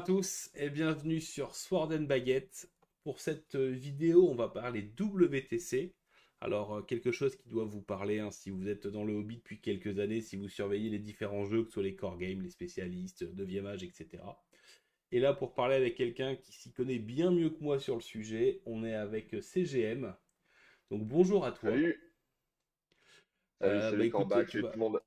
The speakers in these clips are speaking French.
à tous et bienvenue sur Sword and Baguette. Pour cette vidéo, on va parler WTC. Alors, quelque chose qui doit vous parler hein, si vous êtes dans le hobby depuis quelques années, si vous surveillez les différents jeux, que ce soit les core games, les spécialistes, 9e âge, etc. Et là, pour parler avec quelqu'un qui s'y connaît bien mieux que moi sur le sujet, on est avec CGM. Donc, bonjour à toi. Salut, Bah salut écoute, Corbac et tout le monde.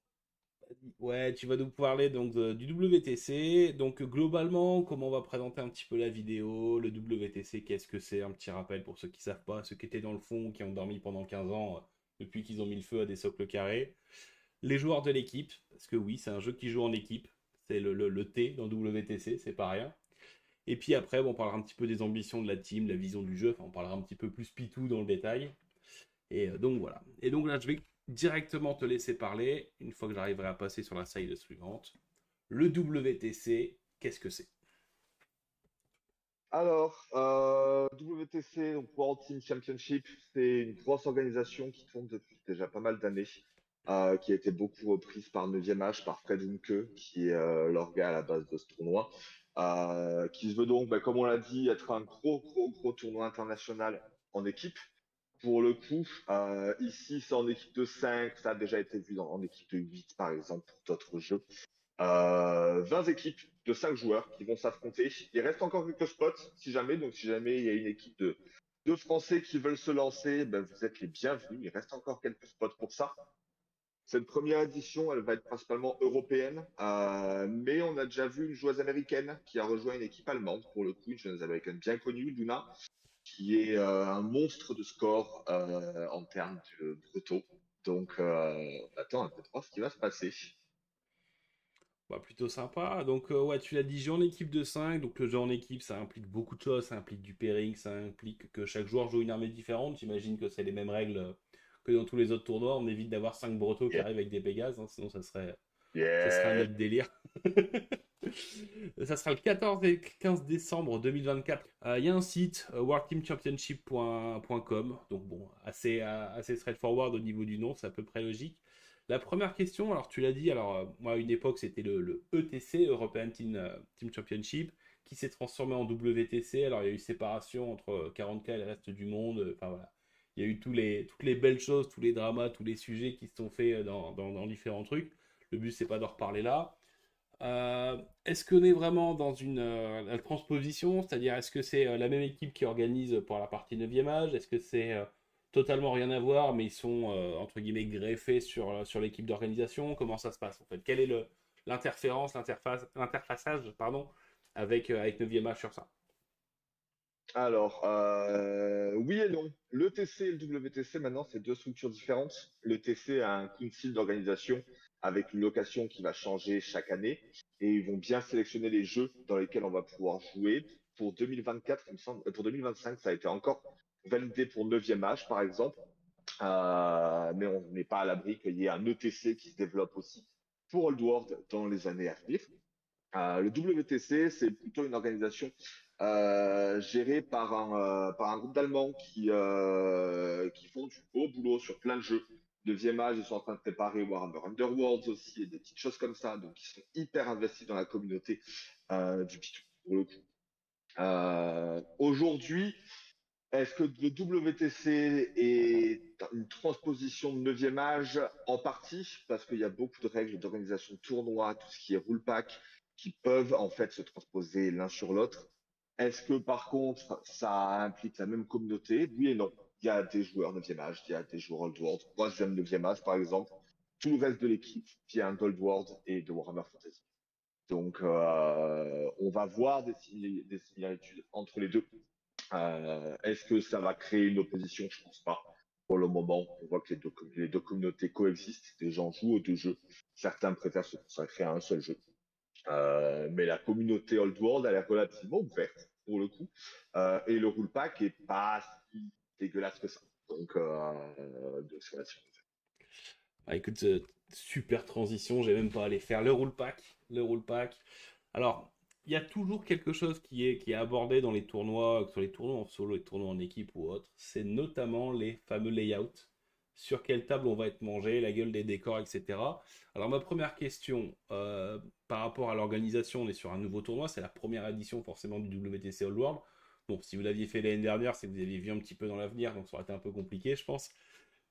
ouais, tu vas nous parler donc du WTC. Donc globalement, comment on va présenter un petit peu la vidéo, le WTC, qu'est-ce que c'est? Un petit rappel pour ceux qui savent pas, ceux qui étaient dans le fond, qui ont dormi pendant 15 ans, depuis qu'ils ont mis le feu à des socles carrés. Les joueurs de l'équipe, parce que oui, c'est un jeu qui joue en équipe. C'est le T dans WTC, c'est pas rien. Et puis après, bon, on parlera un petit peu des ambitions de la team, la vision du jeu, enfin on parlera un petit peu plus pitou dans le détail. Et donc voilà. Et donc là, je vais directement te laisser parler, une fois que j'arriverai à passer sur la slide suivante. Le WTC, qu'est-ce que c'est? Alors, WTC, donc World Team Championship, c'est une grosse organisation qui tourne depuis déjà pas mal d'années, qui a été beaucoup reprise par 9e Âge, par Fred Unke, qui est l'orga à la base de ce tournoi, qui se veut donc, bah, comme on l'a dit, être un gros tournoi international en équipe. Pour le coup, ici, c'est en équipe de 5, ça a déjà été vu en équipe de 8, par exemple, pour d'autres jeux. 20 équipes de 5 joueurs qui vont s'affronter. Il reste encore quelques spots si jamais. Donc si jamais il y a une équipe de Français qui veulent se lancer, ben, vous êtes les bienvenus. Il reste encore quelques spots pour ça. Cette première édition, elle va être principalement européenne, mais on a déjà vu une joueuse américaine qui a rejoint une équipe allemande, pour le coup, une joueuse américaine bien connue, Luna, qui est un monstre de score en termes de brutaux. Donc, attends un peu de voir ce qui va se passer. Bah, plutôt sympa. Donc, ouais, tu l'as dit, jeu en équipe de 5. Donc, le jeu en équipe, ça implique beaucoup de choses. Ça implique du pairing, ça implique que chaque joueur joue une armée différente. J'imagine que c'est les mêmes règles que dans tous les autres tournois. On évite d'avoir 5 Bretos qui Yeah. arrivent avec des Pégases, hein, sinon ça serait un Yeah. autre délire. Ça sera le 14 et 15 décembre 2024. Il y a un site, worldteamchampionship.com. Donc bon, assez straightforward au niveau du nom, c'est à peu près logique. La première question, alors tu l'as dit, alors moi à une époque c'était le ETC, European Team Championship, qui s'est transformé en WTC. Alors il y a eu séparation entre 40K et le reste du monde. Enfin voilà, il y a eu toutes les belles choses, tous les dramas, tous les sujets qui se sont faits dans différents trucs. Le but c'est pas d'en reparler là. Est-ce qu'on est vraiment dans une la transposition, c'est-à-dire est-ce que c'est la même équipe qui organise pour la partie 9e âge? Est-ce que c'est totalement rien à voir, mais ils sont entre guillemets greffés sur l'équipe d'organisation? Comment ça se passe en fait? Quelle est l'interfaçage pardon, avec 9e âge sur ça? Alors, oui et non. Le TC et le WTC, maintenant, c'est deux structures différentes. Le TC a un council d'organisation avec une location qui va changer chaque année et ils vont bien sélectionner les jeux dans lesquels on va pouvoir jouer. Pour 2024, il me semble, pour 2025, ça a été encore validé pour 9e âge, par exemple. Mais on n'est pas à l'abri qu'il y ait un ETC qui se développe aussi pour Old World dans les années à venir. Le WTC, c'est plutôt une organisation gérée par un groupe d'Allemands qui font du beau boulot sur plein de jeux. Deuxième âge, ils sont en train de préparer Warhammer Underworlds aussi et des petites choses comme ça. Donc, ils sont hyper investis dans la communauté du Pitou, pour le coup. Aujourd'hui, est-ce que le WTC est une transposition de 9e âge en partie, parce qu'il y a beaucoup de règles d'organisation de tournois, tout ce qui est rule pack, qui peuvent en fait se transposer l'un sur l'autre. Est-ce que par contre, ça implique la même communauté? Oui et non. Il y a des joueurs 9e âge, il y a des joueurs Old World. Moi, j'aime 9e âge, par exemple. Tout le reste de l'équipe vient d'Old World et de Warhammer Fantasy. Donc, on va voir des similitudes entre les deux. Est-ce que ça va créer une opposition? Je pense pas. Pour le moment, on voit que les deux communautés coexistent. Les gens jouent aux deux jeux. Certains préfèrent se consacrer à un seul jeu. Mais la communauté Old World, elle est relativement ouverte, pour le coup. Et le rule pack est pas si dégueulasse que ça. Donc c'est relativement ouvert. Ah, écoute, super transition, j'ai même pas à aller faire le rule pack. Alors, il y a toujours quelque chose qui est abordé dans les tournois, que ce soit les tournois en solo, les tournois en équipe ou autre, c'est notamment les fameux layouts. sur quelle table on va être mangé, la gueule des décors, etc. Alors ma première question, par rapport à l'organisation, on est sur un nouveau tournoi, c'est la première édition forcément du WTC All World. Bon, si vous l'aviez fait l'année dernière, c'est que vous aviez vu un petit peu dans l'avenir, donc ça aurait été un peu compliqué, je pense.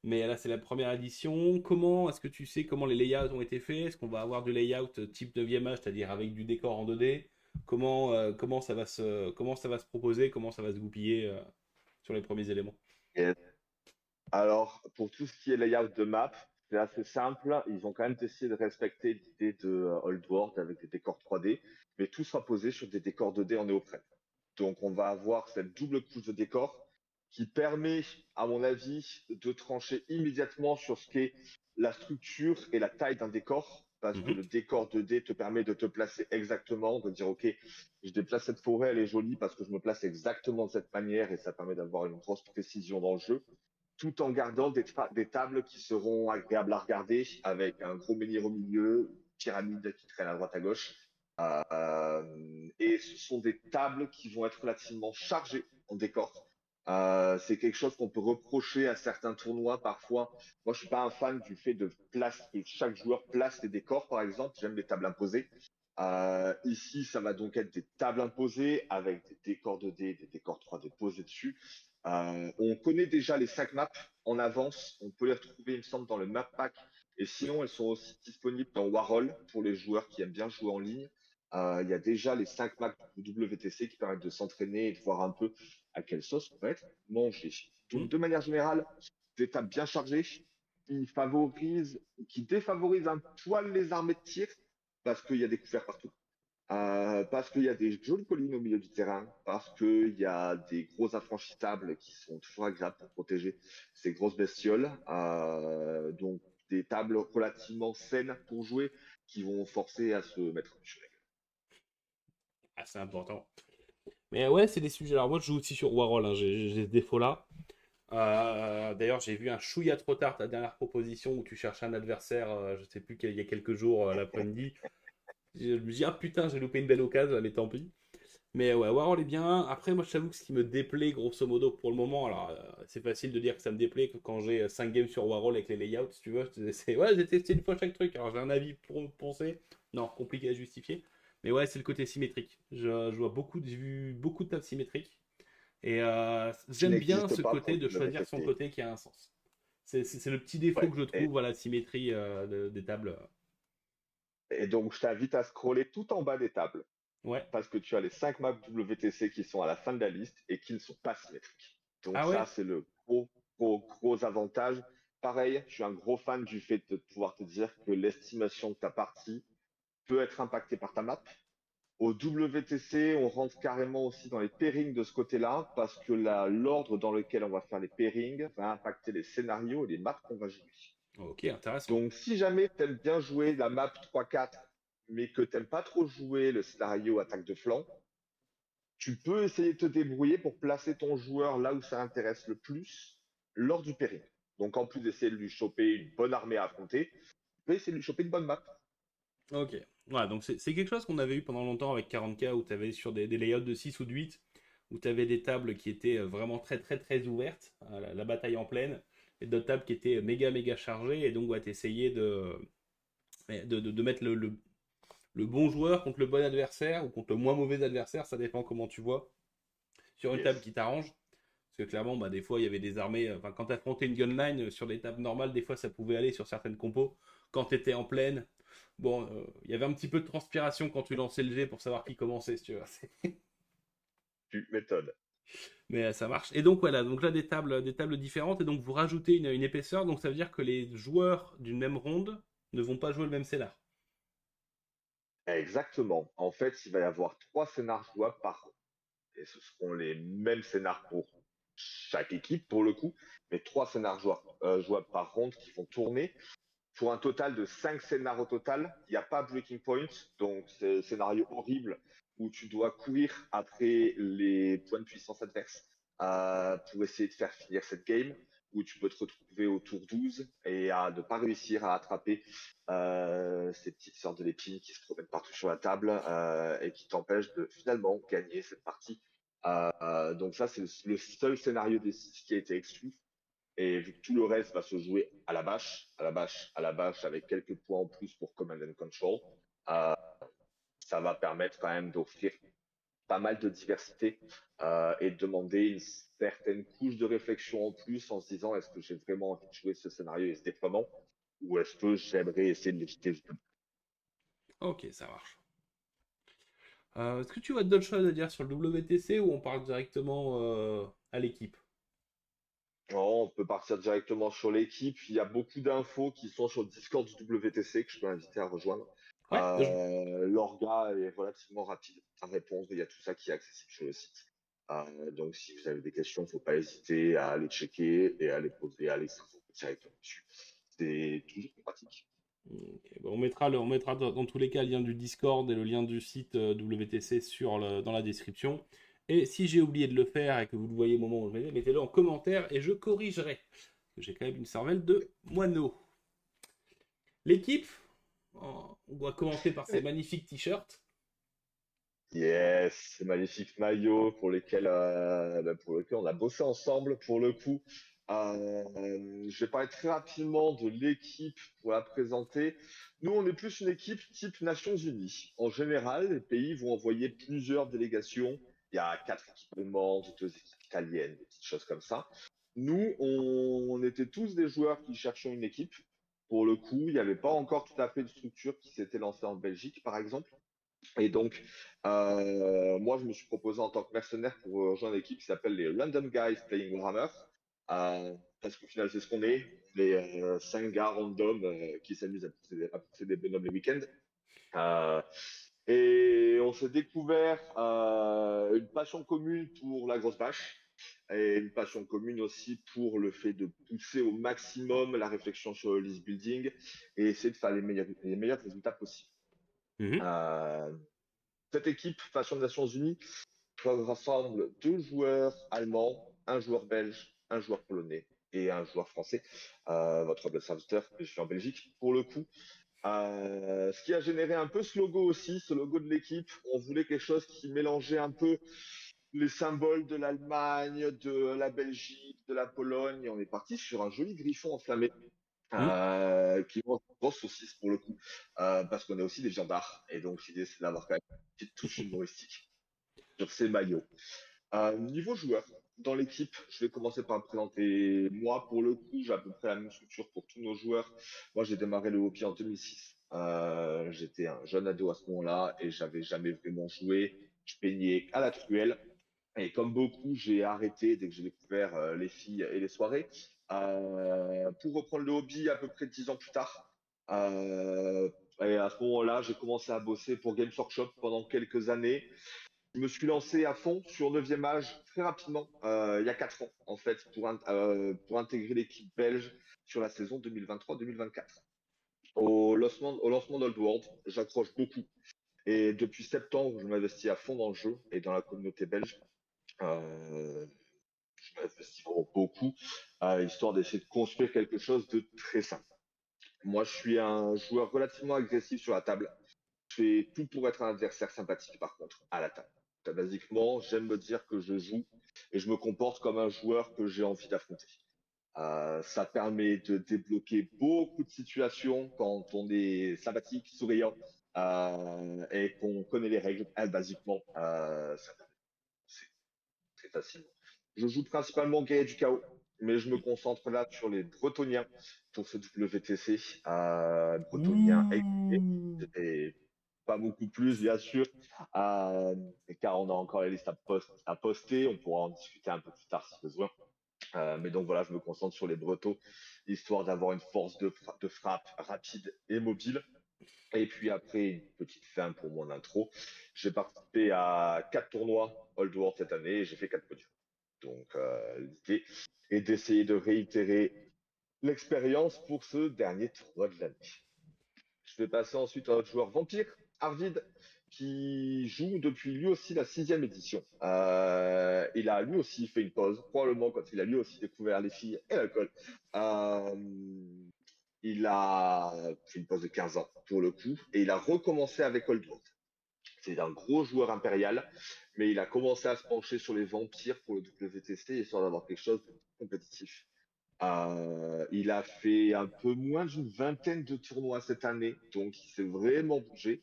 Mais là, c'est la première édition. Comment, est-ce que tu sais comment les layouts ont été faits? Est-ce qu'on va avoir du layout type 9e âge, c'est-à-dire avec du décor en 2D? Comment ça va se proposer? Comment ça va se goupiller sur les premiers éléments? Et alors, pour tout ce qui est layout de map, c'est assez simple. Ils ont quand même essayé de respecter l'idée de Old World avec des décors 3D, mais tout sera posé sur des décors 2D en néoprène. Donc, on va avoir cette double couche de décors qui permet, à mon avis, de trancher immédiatement sur ce qu'est la structure et la taille d'un décor, parce que Mhm. le décor 2D te permet de te placer exactement, de dire, OK, je déplace cette forêt, elle est jolie parce que je me place exactement de cette manière et ça permet d'avoir une grosse précision dans le jeu tout en gardant des tables qui seront agréables à regarder, avec un gros menhir au milieu, une pyramide qui traîne à droite à gauche. Et ce sont des tables qui vont être relativement chargées en décor. C'est quelque chose qu'on peut reprocher à certains tournois parfois. Moi, je suis pas un fan du fait de place, que chaque joueur place les décors, par exemple. J'aime les tables imposées. Ici, ça va donc être des tables imposées avec des décors 2D, des décors 3D posés dessus. On connaît déjà les 5 maps en avance. On peut les retrouver, il me semble, dans le map pack. Et sinon, elles sont aussi disponibles dans Warhol pour les joueurs qui aiment bien jouer en ligne. Il y a déjà les 5 maps du WTC qui permettent de s'entraîner et de voir un peu à quelle sauce on va être mangé. Mhm. Donc, de manière générale, des tables bien chargées qui défavorisent un poil les armées de tir parce qu'il y a des couverts partout. Parce qu'il y a des jolies collines au milieu du terrain, parce qu'il y a des gros infranchissables qui sont toujours agréables pour protéger ces grosses bestioles. Donc des tables relativement saines pour jouer qui vont forcer à se mettre sur la Ah, c'est important. Mais ouais, c'est des sujets. Alors moi, je joue aussi sur Warhol, hein, j'ai ce défaut-là. D'ailleurs, j'ai vu un chouïa trop tard ta dernière proposition où tu cherches un adversaire, je sais plus, il y a quelques jours l'après-midi. Je me dis, ah putain, j'ai loupé une belle occasion, mais tant pis. Mais ouais, Warhol est bien. Après, moi, je t'avoue que ce qui me déplaît, grosso modo, pour le moment, alors c'est facile de dire que ça me déplaît que quand j'ai 5 games sur Warhol avec les layouts, si tu veux, ouais, j'ai testé une fois chaque truc. Alors j'ai un avis pour penser. Non, compliqué à justifier. Mais ouais, c'est le côté symétrique. Je vois j'ai vu beaucoup de tables symétriques. Et qui j'aime bien n'existe ce pas pour côté le de choisir son WTC. côté qui a un sens. C'est le petit défaut Ouais. que je trouve à la symétrie des tables. Et donc je t'invite à scroller tout en bas des tables Ouais. parce que tu as les 5 maps WTC qui sont à la fin de la liste et qui ne sont pas symétriques. Donc Ah ça, ouais? c'est le gros avantage. Pareil, je suis un gros fan du fait de pouvoir te dire que l'estimation de ta partie peut être impactée par ta map. Au WTC, on rentre carrément aussi dans les pairings de ce côté-là, parce que l'ordre dans lequel on va faire les pairings va impacter les scénarios et les maps qu'on va jouer. Ok, intéressant. Donc, si jamais tu aimes bien jouer la map 3-4, mais que tu n'aimes pas trop jouer le scénario attaque de flanc, tu peux essayer de te débrouiller pour placer ton joueur là où ça intéresse le plus lors du pairing. Donc, en plus d'essayer de lui choper une bonne armée à affronter, tu peux essayer de lui choper une bonne map. Ok. Ouais, donc c'est quelque chose qu'on avait eu pendant longtemps avec 40K où tu avais sur des layouts de 6 ou de 8 où tu avais des tables qui étaient vraiment très très très ouvertes, hein, la bataille en pleine, et d'autres tables qui étaient méga méga chargées, et donc ouais, t'essayais de mettre le bon joueur contre le bon adversaire ou contre le moins mauvais adversaire, ça dépend comment tu vois, sur une table Yes. qui t'arrange. Parce que clairement, bah, des fois, il y avait des armées. Enfin, quand tu affrontais une gunline sur des tables normales, des fois, ça pouvait aller sur certaines compos. Quand tu étais en pleine, bon, il y avait un petit peu de transpiration quand tu lançais le jet pour savoir qui commençait, si tu veux. Tu m'étonnes. Mais ça marche. Et donc, voilà, donc là, des tables différentes. Et donc, vous rajoutez une épaisseur. Donc, ça veut dire que les joueurs d'une même ronde ne vont pas jouer le même scénar. Exactement. En fait, il va y avoir 3 scénars jouables par ronde. Et ce seront les mêmes scénars pour chaque équipe, pour le coup, mais 3 scénars jouables par ronde qui vont tourner pour un total de 5 scénars au total. Il n'y a pas breaking point, donc c'est un scénario horrible où tu dois courir après les points de puissance adverses pour essayer de faire finir cette game, où tu peux te retrouver au tour 12 et à ne pas réussir à attraper ces petites sortes de lépines qui se promènent partout sur la table et qui t'empêchent de finalement gagner cette partie. Donc ça, c'est le seul scénario des 6 qui a été exclu. Et vu que tout le reste va se jouer à la bâche, à la bâche, à la bâche, avec quelques points en plus pour Command and Control, euh, ça va permettre quand même d'offrir pas mal de diversité et de demander une certaine couche de réflexion en plus en se disant est-ce que j'ai vraiment envie de jouer ce scénario et ce déploiement ou est-ce que j'aimerais essayer de l'éviter. Ok, ça marche. Est-ce que tu as d'autres choses à dire sur le WTC ou on parle directement à l'équipe? On peut partir directement sur l'équipe. Il y a beaucoup d'infos qui sont sur le Discord du WTC que je peux inviter à rejoindre. Ouais, L'orga est relativement rapide à répondre. Il y a tout ça qui est accessible sur le site. Donc, si vous avez des questions, il ne faut pas hésiter à aller checker et à les poser, à les s'informer directement dessus. C'est toujours pratique. ok, bon, on mettra dans tous les cas le lien du Discord et le lien du site WTC dans la description. Et si j'ai oublié de le faire et que vous le voyez au moment où je le mets, mettez-le en commentaire et je corrigerai. Parce que j'ai quand même une cervelle de moineau. L'équipe, on doit commencer par ces magnifiques t-shirts. Yes, ces magnifiques maillots pour lesquels on a bossé ensemble pour le coup. Je vais parler très rapidement de l'équipe pour la présenter. Nous, on est plus une équipe type Nations Unies. En général, les pays vont envoyer plusieurs délégations. Il y a 4 équipes allemandes, 2 équipes italiennes, des petites choses comme ça. Nous, on était tous des joueurs qui cherchaient une équipe. Pour le coup, il n'y avait pas encore tout à fait de structure qui s'était lancée en Belgique, par exemple. Et donc, moi, je me suis proposé en tant que mercenaire pour rejoindre une équipe qui s'appelle les Random Guys Playing Warhammer. Parce qu'au final, c'est ce qu'on est. Les 5 gars random qui s'amusent à pousser des bonhommes les week-ends. Euh, et on s'est découvert une passion commune pour la grosse bâche et une passion commune aussi pour le fait de pousser au maximum la réflexion sur le list building et essayer de faire les meilleurs résultats possibles. Mhm. Euh, cette équipe Fashion des Nations Unies rassemble 2 joueurs allemands, un joueur belge, un joueur polonais et un joueur français. Votre humble serviteur, je suis en Belgique pour le coup. Ce qui a généré un peu ce logo aussi, ce logo de l'équipe. On voulait quelque chose qui mélangeait un peu les symboles de l'Allemagne, de la Belgique, de la Pologne. Et on est parti sur un joli griffon enflammé Mhm. qui mange une grosse saucisse pour le coup, parce qu'on est aussi des viandards. Et donc l'idée c'est d'avoir quand même une petite touche humoristique sur ces maillots. Niveau joueur, dans l'équipe, je vais commencer par me présenter moi. Pour le coup, j'ai à peu près la même structure pour tous nos joueurs. Moi, j'ai démarré le hobby en 2006. J'étais un jeune ado à ce moment-là et j'avais jamais vraiment joué. Je peignais à la truelle. Et comme beaucoup, j'ai arrêté dès que j'ai découvert les filles et les soirées. Pour reprendre le hobby à peu près 10 ans plus tard. Euh, et à ce moment-là, j'ai commencé à bosser pour Games Workshop pendant quelques années. Je me suis lancé à fond sur 9e âge très rapidement, il y a 4 ans, en fait, pour intégrer l'équipe belge sur la saison 2023-2024. Au lancement d'Old World, j'accroche beaucoup. Et depuis septembre, je m'investis à fond dans le jeu et dans la communauté belge. Euh, je m'investis vraiment beaucoup, histoire d'essayer de construire quelque chose de très simple. Moi, je suis un joueur relativement agressif sur la table. Je fais tout pour être un adversaire sympathique, par contre, à la table. Basiquement, j'aime me dire que je joue et je me comporte comme un joueur que j'ai envie d'affronter. Ça permet de débloquer beaucoup de situations quand on est sympathique, souriant et qu'on connaît les règles. Basiquement, c'est très facile. Je joue principalement Guerrier du Chaos, mais je me concentre là sur les Bretoniens pour ce WTC. Bretoniens Ouh. et pas beaucoup plus, bien sûr, euh, car on a encore les listes à poster. On pourra en discuter un peu plus tard si besoin. Mais donc voilà, je me concentre sur les Bretons, histoire d'avoir une force de frappe rapide et mobile. Et puis après, une petite fin pour mon intro. J'ai participé à 4 tournois Old World cette année et j'ai fait 4 podiums. Donc l'idée est d'essayer de réitérer l'expérience pour ce dernier tournoi de l'année. Je vais passer ensuite à notre joueur Vampire, Arvid, qui joue depuis lui aussi la 6e édition. Il a lui aussi fait une pause, probablement quand il a lui aussi découvert les filles et l'alcool. Euh, il a fait une pause de 15 ans pour le coup, et il a recommencé avec Old World. C'est un gros joueur impérial, mais il a commencé à se pencher sur les vampires pour le WTC, histoire d'avoir quelque chose de compétitif. Il a fait un peu moins d'une vingtaine de tournois cette année, donc il s'est vraiment bougé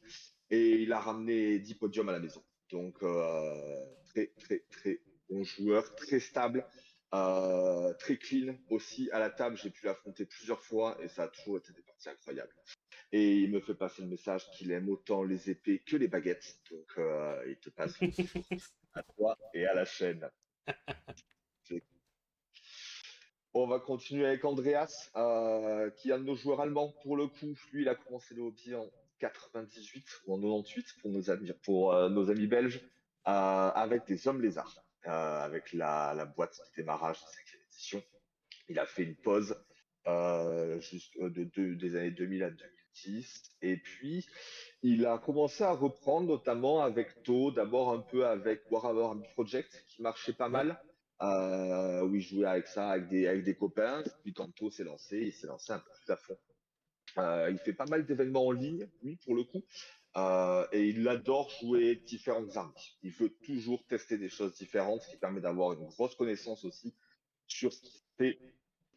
et il a ramené 10 podiums à la maison. Donc très très très bon joueur, très stable, très clean aussi à la table. J'ai pu l'affronter plusieurs fois et ça a toujours été des parties incroyables. Et il me fait passer le message qu'il aime autant les épées que les baguettes. Donc il te passe le bonjour à toi et à la chaîne. On va continuer avec Andreas, qui est un de nos joueurs allemands pour le coup. Lui, il a commencé le hobby en 98 ou en 98 pour nos amis belges, avec des hommes lézards, avec la boîte de démarrage de 5e édition. Il a fait une pause des années 2000 à 2010. Et puis, il a commencé à reprendre, notamment avec To, d'abord un peu avec Warhammer Army Project, qui marchait pas Ouais. mal, où il jouait avec ça, avec des copains. Puis quand To s'est lancé, il s'est lancé un peu plus à fond. Il fait pas mal d'événements en ligne, lui, pour le coup. Et il adore jouer différentes armes. Il veut toujours tester des choses différentes, ce qui permet d'avoir une grosse connaissance aussi sur ce qui se fait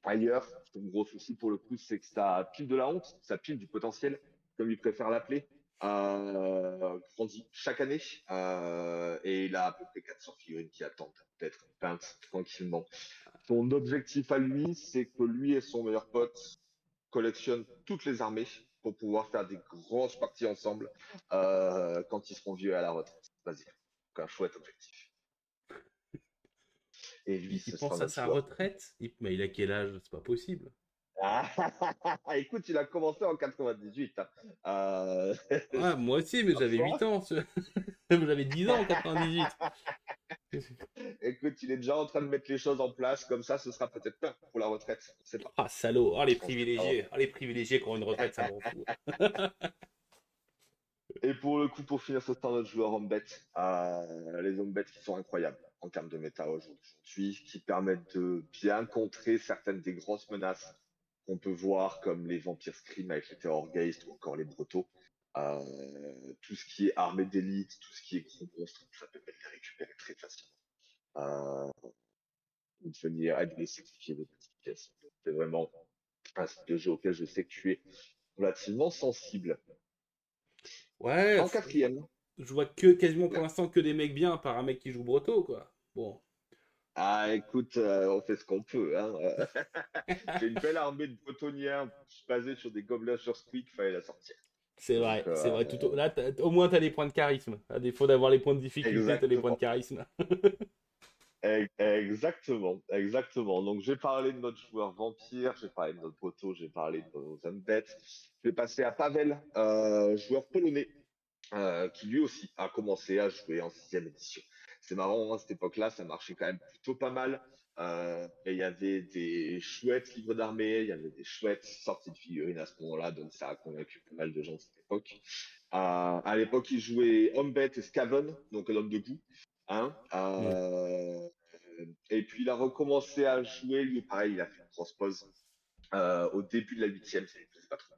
ailleurs. Son gros souci pour le coup, c'est que ça pile de la honte, ça pile du potentiel, comme il préfère l'appeler, grandit chaque année. Et il a à peu près 400 figurines qui attendent d'être peintes tranquillement. Son objectif à lui, c'est que lui et son meilleur pote collectionnent toutes les armées pour pouvoir faire des grosses parties ensemble quand ils seront vieux à la retraite. Vas-y, donc un chouette objectif. Et lui, Il ce sera pense à notre sa joueur. retraite? Mais il a quel âge? C'est pas possible. Ah, écoute, il a commencé en 98, hein. Euh, Ouais, moi aussi, mais j'avais 8 ans. J'avais 10 ans en 98. Écoute, il est déjà en train de mettre les choses en place, comme ça, ce sera peut-être pas pour la retraite. On ne sait pas. Ah, salaud. Ah, les On sait pas. privilégiés. Ah, les privilégiés qui ont une retraite, ça m'en fout. Et pour le coup, pour finir, ce sera notre joueur Hombet. Les Hombet qui sont incroyables en termes de méta aujourd'hui, qui permettent de bien contrer certaines des grosses menaces qu'on peut voir, comme les vampires scream avec les terrorgeist ou encore les brotos. Tout ce qui est armée d'élite, tout ce qui est gros monstres, ça permet de les récupérer très facilement. Euh, de venir aider les sacrifier des petites pièces. C'est vraiment un style de jeu auquel je sais que tu es relativement sensible. Ouais, En quatrième, je vois que quasiment pour ouais. l'instant que des mecs bien, par un mec qui joue Breton, quoi. Bon. Ah, écoute, on fait ce qu'on peut, hein. J'ai une belle armée de Bretoniens basée sur des gobelins sur Squeak, fallait la sortir. Donc, C'est vrai. Là, au moins, t'as les points de charisme. À défaut d'avoir les points de difficulté, t'as les points de exactement. charisme. Exactement, exactement. Donc, j'ai parlé de notre joueur vampire, j'ai parlé de notre poteau, j'ai parlé de nos undead. Je vais passer à Pavel, joueur polonais, qui lui aussi a commencé à jouer en 6e édition. C'est marrant, hein, à cette époque-là, ça marchait quand même plutôt pas mal. Et il y avait des chouettes livres d'armée, il y avait des chouettes sorties de figurines à ce moment-là, donc ça a convaincu pas mal de gens de cette époque. À l'époque, il jouait Hombet et Skaven, donc l'homme de goût. Hein, Hmm. et puis il a recommencé à jouer, lui pareil, il a fait une grosse pause au début de la 8e, ça lui plaisait pas trop.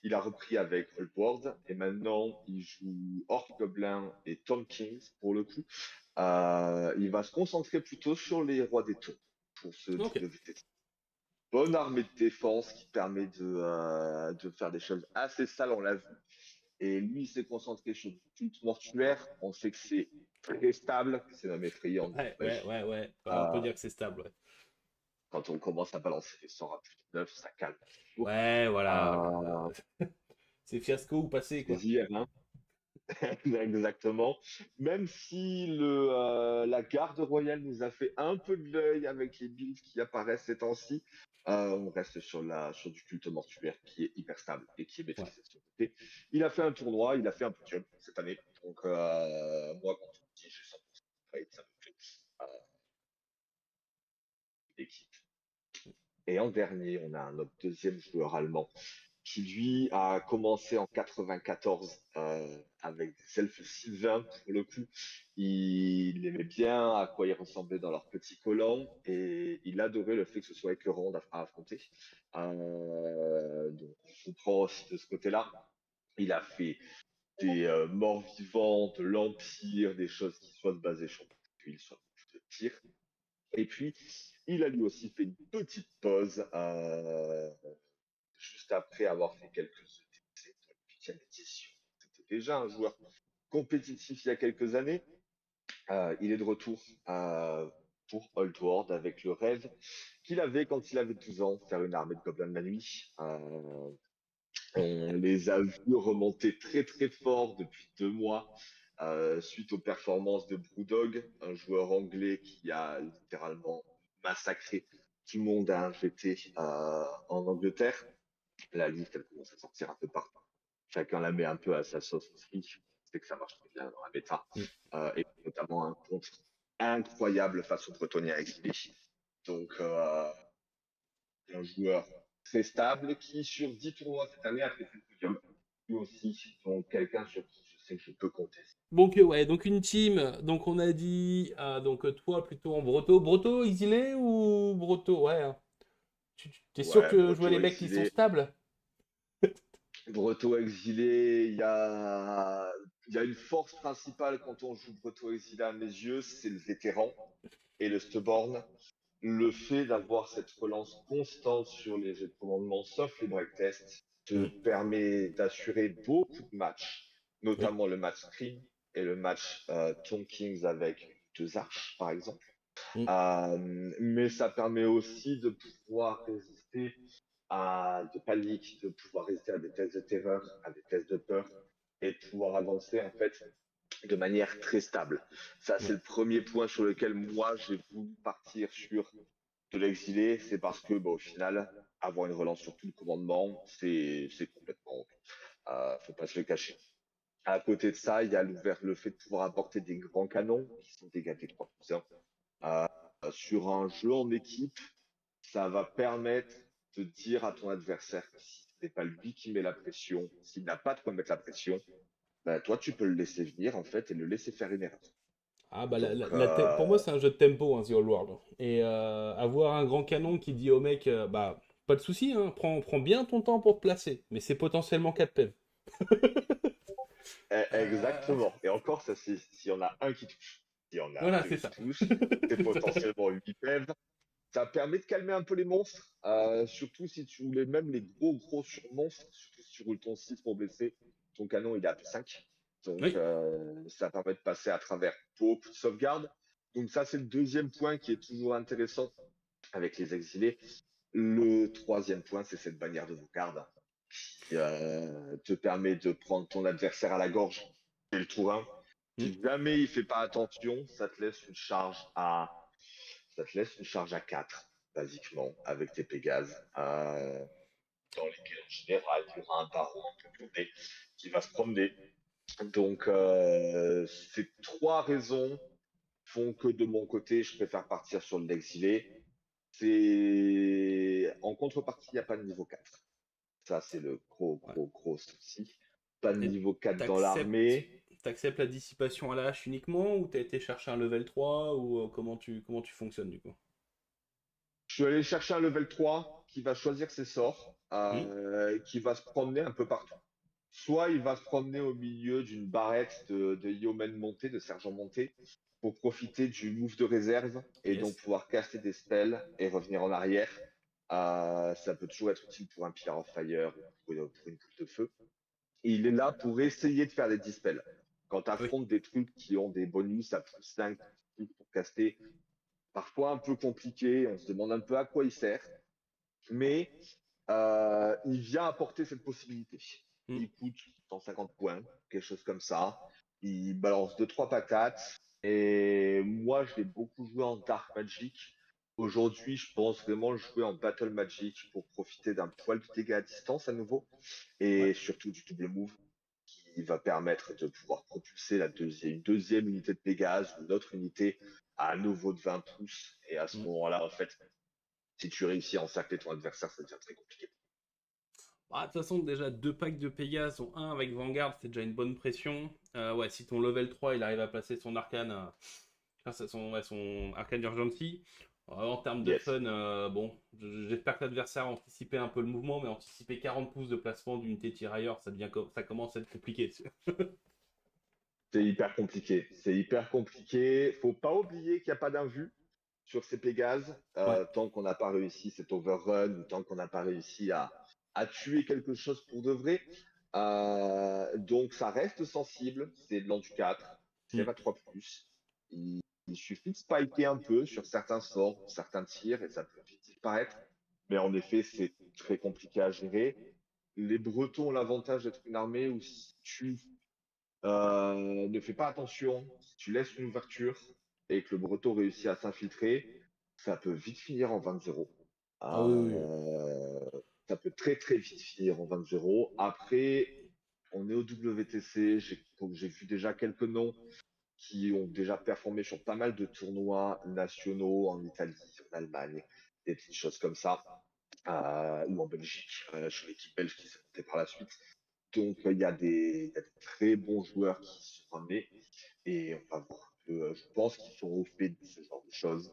Il a repris avec Old World et maintenant il joue Orc Goblin et Tom Kings pour le coup. Il va se concentrer plutôt sur les rois des tours pour ce Ok. WTT. Bonne armée de défense qui permet de faire des choses assez sales, on l'a vu. Et lui, il s'est concentré sur du culte mortuaire. On sait que c'est très stable, que c'est même effrayant de Ouais, ouais, magie. ouais, ouais. Ouais, on peut Euh, dire que c'est stable, ouais. Quand on commence à balancer des sorts à plus de 9, ça calme toujours. Ouais, voilà. Euh, C'est fiasco ou passé, quoi. Plaisir, hein. Exactement. Même si la garde royale nous a fait un peu de l'œil avec les builds qui apparaissent ces temps-ci, on reste sur du culte mortuaire qui est hyper stable et qui est Ouais. maîtrisé de son côté. Il a fait un tournoi, il a fait un podium cette année. Donc, moi, quand on me dit j'ai 100% de trade, ça me fait l'équipe. Et en dernier, on a notre deuxième joueur allemand qui lui a commencé en 94 avec des elfes sylvains pour le coup. Il aimait bien à quoi ils ressemblaient dans leurs petits collants et il adorait le fait que ce soit écœurant à affronter. Donc on comprend aussi de ce côté-là. Il a fait des morts vivants, de l'Empire, des choses qui soient basées sur l'huile, soit de tir. Et puis, Il a lui aussi fait une petite pause juste après avoir fait quelques ETC pour la 8e édition. C'était déjà un joueur compétitif il y a quelques années. Il est de retour pour Old World avec le rêve qu'il avait quand il avait 12 ans, faire une armée de gobelins de la nuit. On les a vus remonter très très fort depuis 2 mois suite aux performances de Brewdog, un joueur anglais qui a littéralement massacré tout le monde à un GT en Angleterre. La liste, elle commence à sortir un peu partout. Chacun la met un peu à sa sauce aussi. C'est que ça marche très bien dans la méta. Mm. Et notamment un contre incroyable face aux Bretonniens exilés. Donc, un joueur très stable qui, sur 10 tournois cette année, a fait le podium. Lui aussi, donc quelqu'un sur qui je sais que je peux compter. Donc, ouais, donc une team. Donc, on a dit, donc toi plutôt en Broto. Broto, exilé ou Broto? Ouais, hein. T'es sûr Ouais, que jouer les Breton mecs qui sont exilé. stables? Breton exilé, il y a une force principale quand on joue Breton exilé à mes yeux, c'est le vétéran et le stubborn. Le fait d'avoir cette relance constante sur les jeux de commandement, sauf les break tests, te Mm. permet d'assurer beaucoup de matchs, Oui. notamment le match Scream et le match Tomb Kings avec 2 arches, par exemple. Mm. Mais ça permet aussi de pouvoir résister à de panique, de pouvoir résister à des tests de terreur, à des tests de peur, et de pouvoir avancer en fait de manière très stable. Ça, Ouais. c'est le premier point sur lequel moi j'ai voulu partir sur de l'exilé, c'est parce que au final, avoir une relance sur tout le commandement, c'est complètement, faut pas se le cacher. À côté de ça, il y a le fait de pouvoir apporter des grands canons qui sont des gâtés 3+1. Sur un jeu en équipe, ça va permettre de dire à ton adversaire que si ce n'est pas lui qui met la pression, s'il n'a pas de quoi mettre la pression, ben, toi, tu peux le laisser venir, en fait, et le laisser faire une erreur. Ah bah Donc, pour moi c'est un jeu de tempo, hein, The Old World. Et avoir un grand canon qui dit au mec, bah pas de souci, hein, prends bien ton temps pour te placer, mais c'est potentiellement 4 PV. Euh, exactement. Et encore, ça, c'est s'il y en a un qui touche. S'il y en a voilà, deux c'est qui ça. touchent, c'est potentiellement 8 PV. Ça permet de calmer un peu les monstres, surtout si tu voulais même les gros sur-monstres, surtout si tu roules ton 6 pour blesser, ton canon il est à plus 5. Donc Oui. ça permet de passer à travers beaucoup de sauvegardes. Donc ça c'est le deuxième point qui est toujours intéressant avec les exilés. Le troisième point c'est cette bannière de vos gardes qui te permet de prendre ton adversaire à la gorge dès le tour 1. Mm. Si jamais il fait pas attention, ça te laisse une charge à 4, basiquement, avec tes Pégases, dans lesquels, en général, il y aura un baron un peu blindé qui va se promener. Donc, ces 3 raisons font que, de mon côté, je préfère partir sur l'exilé. En contrepartie, il n'y a pas de niveau 4. Ça, c'est le Ouais. gros souci. Pas de Et niveau 4 dans t'acceptes, l'armée. t'acceptes la dissipation à la hache uniquement ou t'as été chercher un level 3 ou comment tu fonctionnes du coup? Je suis allé chercher un level 3 qui va choisir ses sorts, Mm. qui va se promener un peu partout. Soit il va se promener au milieu d'une barrette de yeomen montés, de sergents montés, pour profiter du move de réserve et donc Yes. pouvoir caster des spells et revenir en arrière. Ça peut toujours être utile pour un Pillar of Fire ou pour une boule de feu. Et il est là pour essayer de faire des dispels. Quand tu Oui. affrontes des trucs qui ont des bonus à plus 5 pour caster, parfois un peu compliqué, on se demande un peu à quoi il sert, mais il vient apporter cette possibilité. Mm. Il coûte 150 points, quelque chose comme ça. Il balance 2-3 patates. Et moi, je l'ai beaucoup joué en Dark Magic. Aujourd'hui, je pense vraiment le jouer en Battle Magic pour profiter d'un poil de dégâts à distance à nouveau. Ouais. Et surtout du double move qui va permettre de pouvoir propulser une deuxième unité de Pégase ou une autre unité à un nouveau de 20 pouces. Et à ce Mm. moment-là, en fait, si tu réussis à encercler ton adversaire, ça devient très compliqué. Bah, de toute façon, déjà, 2 packs de Pégase, dont un avec Vanguard, c'est déjà une bonne pression. Ouais, si ton level 3, il arrive à placer son arcane, grâce à son arcane urgency, en termes de Yes. fun, bon, j'espère que l'adversaire a anticipé un peu le mouvement, mais anticiper 40 pouces de placement d'unité tirailleur, ça commence à être compliqué. C'est hyper compliqué. C'est hyper compliqué. Faut pas oublier qu'il n'y a pas d'invue. sur ces Pégases, Ouais. tant qu'on n'a pas réussi cet overrun, ou tant qu'on n'a pas réussi à tuer quelque chose pour de vrai. Donc ça reste sensible, c'est de l'an du 4, c'est Mm. va 3 Il suffit de spiker un peu sur certains sorts, certains tirs, et ça peut vite disparaître. Mais en effet, c'est très compliqué à gérer. Les Bretons ont l'avantage d'être une armée où si tu ne fais pas attention, si tu laisses une ouverture et que le Breton réussit à s'infiltrer, ça peut vite finir en 20-0. Ah oui, oui, oui. Ça peut très très vite finir en 20-0. Après, on est au WTC, j'ai vu déjà quelques noms qui ont déjà performé sur pas mal de tournois nationaux en Italie, en Allemagne, des petites choses comme ça, ou en Belgique, sur l'équipe belge qui s'est montée par la suite. Donc il y a des très bons joueurs qui se sont amenés et on va voir un peu, je pense qu'ils sont au fait de ce genre de choses.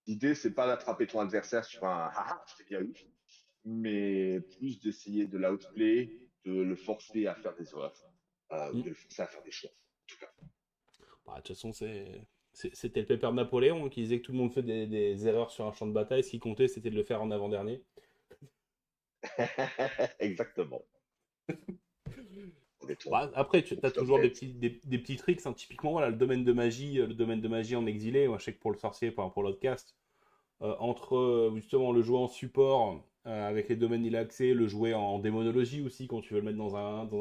L'idée, c'est pas d'attraper ton adversaire sur un haha, je t'ai bien eu, mais plus d'essayer de l'outplay, de le forcer à faire des erreurs, ou Mm. de le forcer à faire des choix. En tout Bah, de toute façon, c'était le pépère de Napoléon qui disait que tout le monde fait des erreurs sur un champ de bataille. Ce qui comptait, c'était de le faire en avant-dernier. cas. Exactement. On est Bah, après, tu on as stoppe toujours net. des petits tricks, hein. Typiquement, voilà, le domaine de magie en exilé. Moi, je sais que pour le sorcier, pour l'Outcast, entre justement le jouer en support avec les domaines il a accès, le jouer en démonologie aussi quand tu veux le mettre dans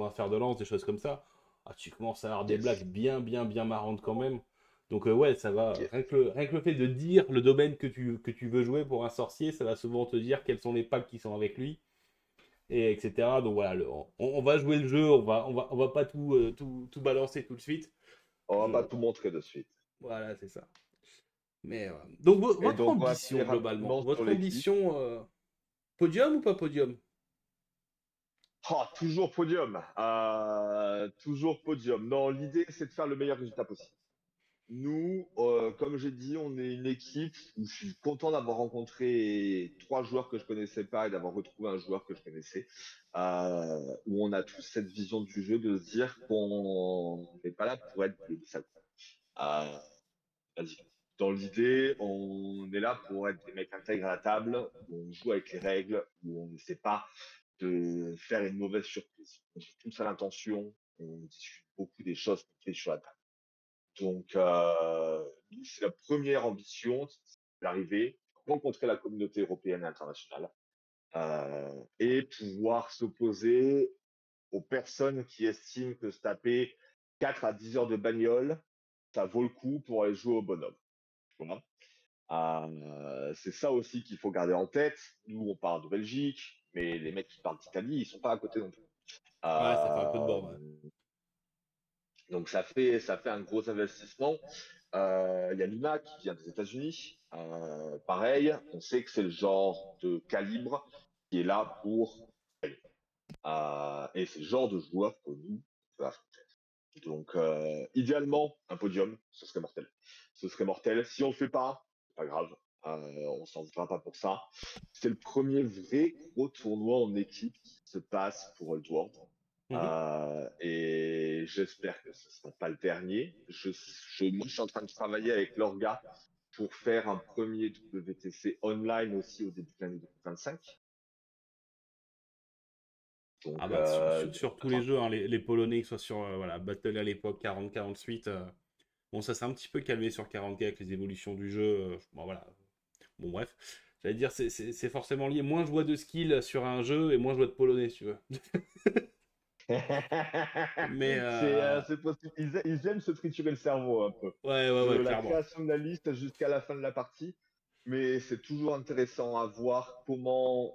un fer de lance, des choses comme ça. Ah, tu commences à avoir des Yes. blagues bien marrantes quand même. Donc ouais, ça va. Yes. Rien que le fait de dire le domaine que tu veux jouer pour un sorcier, ça va souvent te dire quels sont les packs qui sont avec lui, et etc. Donc voilà, on va jouer le jeu, on va pas tout balancer tout de suite. On va Je... pas tout montrer de suite. Voilà, c'est ça. Mais donc Et votre donc, on va ambition finir globalement, rapidement sur votre l'équipe. ambition podium ou pas podium? Oh, toujours podium. Toujours podium. Non, l'idée, c'est de faire le meilleur résultat possible. Nous, comme j'ai dit, on est une équipe où je suis content d'avoir rencontré 3 joueurs que je connaissais pas et d'avoir retrouvé un joueur que je connaissais, où on a tous cette vision du jeu de se dire qu'on n'est pas là pour être le sale. Euh, Vas-y. Dans l'idée, on est là pour être des mecs intègres à la table, où on joue avec les règles, où on ne sait pas de faire une mauvaise surprise. On joue tous à l'intention, on discute beaucoup des choses qu'on fait sur la table. Donc, nous, c'est la première ambition, c'est d'arriver, rencontrer la communauté européenne et internationale, et pouvoir s'opposer aux personnes qui estiment que se taper 4 à 10 heures de bagnole, ça vaut le coup pour aller jouer au bonhomme. Tu vois. C'est ça aussi qu'il faut garder en tête. Nous, on parle de Belgique, mais les mecs qui parlent d'Italie, ils sont pas à côté non plus. Ouais, ça fait un peu de Euh, borne. Ouais. donc ça fait un gros investissement. Il y a Luna qui vient des États-Unis. Pareil, on sait que c'est le genre de calibre qui est là pour et c'est le genre de joueur que nous on peut affronter. Donc idéalement un podium, ce serait mortel. Ce serait mortel. Si on le fait pas, c'est pas grave. On s'en voudra pas pour ça. C'est le premier vrai gros tournoi en équipe qui se passe pour Old World. Mhm. Et j'espère que ce ne sera pas le dernier. Moi, je suis en train de travailler avec l'Orga pour faire un premier WTC online aussi au début de l'année 2025. Ah Donc, bah sur tous les jeux, hein, les Polonais, que ce soit sur voilà, Battle à l'époque 40-48, bon ça s'est un petit peu calmé sur 40K avec les évolutions du jeu. Bon voilà, bon bref. J'allais dire, c'est forcément lié. Moins je vois de skill sur un jeu et moins je vois de Polonais, si tu veux. Mais c'est possible. Ils aiment se triturer le cerveau un peu. De ouais, la clairement. création de la liste jusqu'à la fin de la partie. Mais c'est toujours intéressant à voir comment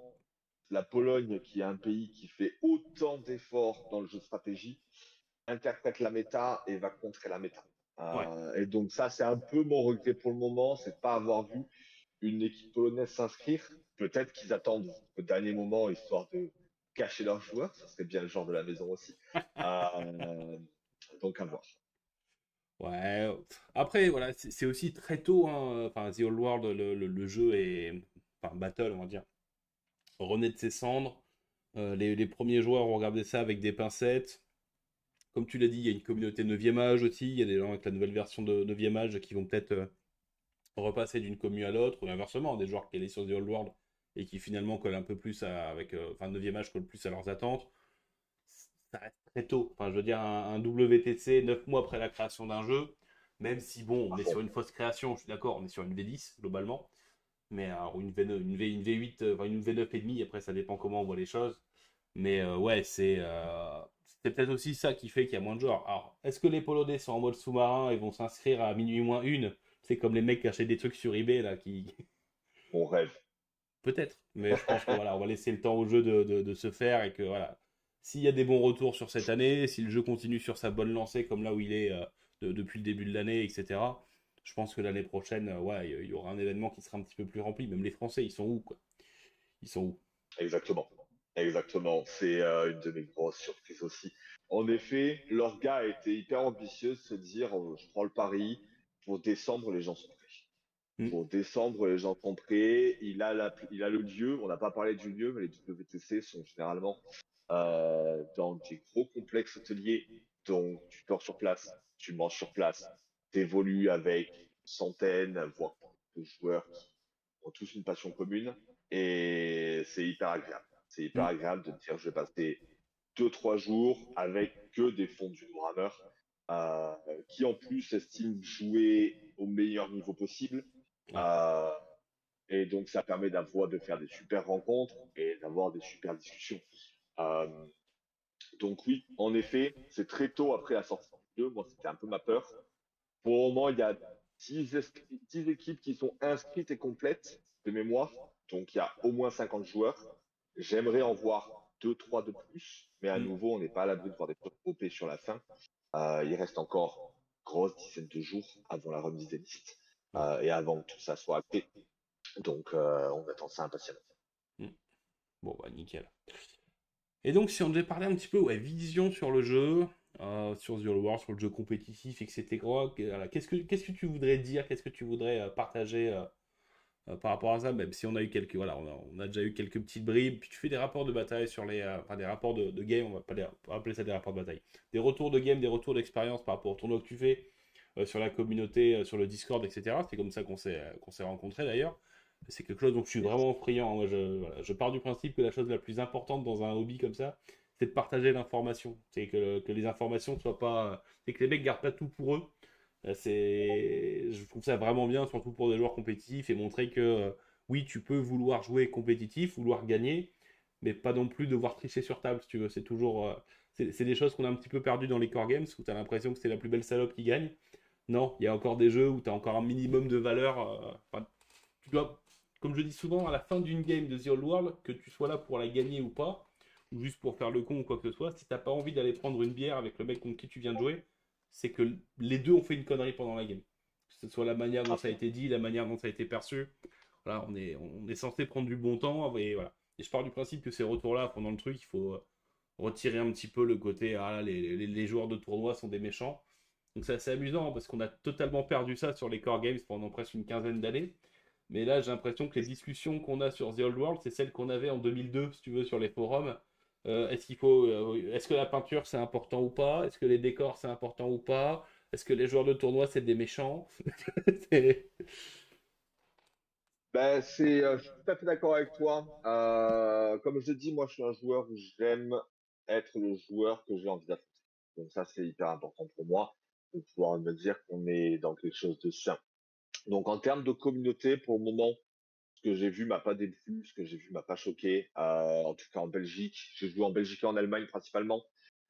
la Pologne, qui est un pays qui fait autant d'efforts dans le jeu de stratégie, interprète la méta et va contrer la méta. Ouais. Et donc ça, c'est un peu mon regret pour le moment, c'est de pas avoir vu une équipe polonaise s'inscrire. Peut-être qu'ils attendent au dernier moment histoire de cacher leurs joueurs, ça serait bien le genre de la maison aussi. Euh, donc à voir. Ouais. Après, voilà, c'est aussi très tôt, hein. Enfin, The Old World, le jeu est. Enfin, Battle, on va dire. Renaît de ses cendres. Les premiers joueurs ont regardé ça avec des pincettes. Comme tu l'as dit, il y a une communauté 9e âge aussi. Il y a des gens avec la nouvelle version de 9e âge qui vont peut-être repasser d'une commu à l'autre, ou inversement, des joueurs qui allaient sur The Old World et qui finalement collent un peu plus avec, enfin, 9e âge colle plus à leurs attentes, ça reste très tôt. Enfin, je veux dire, un WTC 9 mois après la création d'un jeu, même si, bon, on à est fond. sur une fausse création, je suis d'accord, on est sur une V10 globalement, mais alors une V9, une V8, enfin une V9 et demi, après ça dépend comment on voit les choses. Mais ouais, c'est peut-être aussi ça qui fait qu'il y a moins de joueurs. Alors, est-ce que les Polonais sont en mode sous-marin et vont s'inscrire à minuit moins une? C'est comme les mecs qui achètent des trucs sur eBay là, qui Mon rêve. peut-être. Mais je pense que voilà, on va laisser le temps au jeu de se faire et que voilà, s'il y a des bons retours sur cette année, si le jeu continue sur sa bonne lancée comme là où il est depuis le début de l'année, etc. Je pense que l'année prochaine, ouais, il y aura un événement qui sera un petit peu plus rempli. Même les Français, ils sont où quoi? Ils sont où? Exactement. Exactement. C'est une de mes grosses surprises aussi. En effet, leur gars a été hyper ambitieux de se dire, je prends le pari, pour décembre, les gens sont prêts. Hmm. Pour décembre, les gens sont prêts. Il a le lieu. On n'a pas parlé du lieu, mais les WTC sont généralement dans des gros complexes hôteliers. Donc, tu dors sur place, tu manges sur place, tu évolues avec centaines, voire plus de joueurs qui ont tous une passion commune. Et c'est hyper agréable. C'est hyper Hmm. agréable de te dire, je vais passer 2, 3 jours avec que des fondus de rameurs euh, qui en plus estiment jouer au meilleur niveau possible. Ouais. Euh, et donc, ça permet de faire des super rencontres et d'avoir des super discussions. Euh, donc oui, en effet, c'est très tôt après la sortie du jeu. Moi, c'était un peu ma peur. Pour le moment, il y a 10 équipes qui sont inscrites et complètes de mémoire. Donc, il y a au moins 50 joueurs. J'aimerais en voir 2, 3 de plus. Mais à Hmm. nouveau, on n'est pas à l'abri de voir des trucs OP sur la fin. Il reste encore une grosse dizaine de jours avant la remise des listes Ouais. et avant que tout ça soit acté. Donc, on attend ça impatiemment. Hmm. Bon, bah nickel. Et donc, si on devait parler un petit peu, ouais, vision sur le jeu, sur The Old World, sur le jeu compétitif, etc. Voilà, qu'est-ce que tu voudrais dire, qu'est-ce que tu voudrais partager par rapport à ça, même si on a eu quelques, voilà, on a déjà eu quelques petites bribes, puis tu fais des rapports de bataille sur enfin des rapports de game, on va pas appeler ça des rapports de bataille, des retours de game, des retours d'expérience par rapport au tournoi que tu fais sur la communauté, sur le Discord, etc. C'est comme ça qu'on s'est rencontrés d'ailleurs. C'est quelque chose dont je suis Yes. vraiment friand. Moi, voilà, je pars du principe que la chose la plus importante dans un hobby comme ça, c'est de partager l'information. C'est que les informations soient pas. C'est que les mecs gardent pas tout pour eux. Je trouve ça vraiment bien, surtout pour des joueurs compétitifs, et montrer que oui, tu peux vouloir jouer compétitif, vouloir gagner, mais pas non plus devoir tricher sur table, si tu veux. C'est toujours. C'est des choses qu'on a un petit peu perdues dans les core games, où tu as l'impression que c'est la plus belle salope qui gagne. Non, il y a encore des jeux où tu as encore un minimum de valeur. Enfin, tu dois, comme je dis souvent, à la fin d'une game de The Old World, que tu sois là pour la gagner ou pas, ou juste pour faire le con ou quoi que ce soit, si t'as pas envie d'aller prendre une bière avec le mec contre qui tu viens de jouer, c'est que les deux ont fait une connerie pendant la game. Que ce soit la manière dont À ça a fond. été dit, la manière dont ça a été perçu. Voilà, on est censé prendre du bon temps, et voilà. Et je pars du principe que ces retours-là, pendant le truc, il faut retirer un petit peu le côté ah, les joueurs de tournoi sont des méchants. Donc c'est assez amusant, hein, parce qu'on a totalement perdu ça sur les core games pendant presque une quinzaine d'années. Mais là, j'ai l'impression que les discussions qu'on a sur The Old World, c'est celles qu'on avait en 2002, si tu veux, sur les forums. Est-ce que la peinture c'est important ou pas? Est-ce que les décors c'est important ou pas? Est-ce que les joueurs de tournoi c'est des méchants? C'est- Ben, je suis tout à fait d'accord avec toi. Comme je te dis, moi, je suis un joueur où j'aime être le joueur que j'ai envie d'affronter. Donc ça, c'est hyper important pour moi, de pouvoir me dire qu'on est dans quelque chose de sain. Donc en termes de communauté, pour le moment, ce que j'ai vu m'a pas déplu, ce que j'ai vu m'a pas choqué. En tout cas en Belgique, j'ai joué en Belgique et en Allemagne principalement.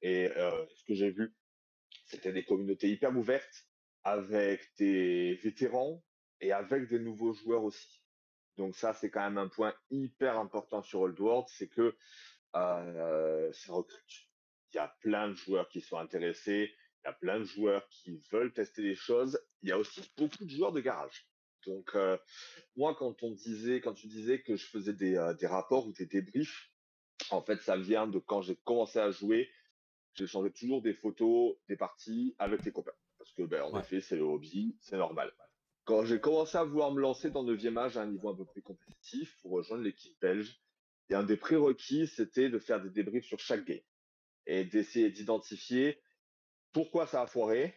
Et ce que j'ai vu, c'était des communautés hyper ouvertes, avec des vétérans et avec des nouveaux joueurs aussi. Donc ça, c'est quand même un point hyper important sur Old World, c'est que ça recrute. Il y a plein de joueurs qui sont intéressés, il y a plein de joueurs qui veulent tester des choses. Il y a aussi beaucoup de joueurs de garage. Donc moi, quand tu disais que je faisais des rapports ou des débriefs, en fait, ça vient de quand j'ai commencé à jouer. J'échangeais toujours des photos des parties avec les copains. Parce que, ben, en Ouais, effet, c'est le hobby, c'est normal. Quand j'ai commencé à vouloir me lancer dans 9e âge à un niveau un peu plus compétitif pour rejoindre l'équipe belge, et un des prérequis, c'était de faire des débriefs sur chaque game et d'essayer d'identifier pourquoi ça a foiré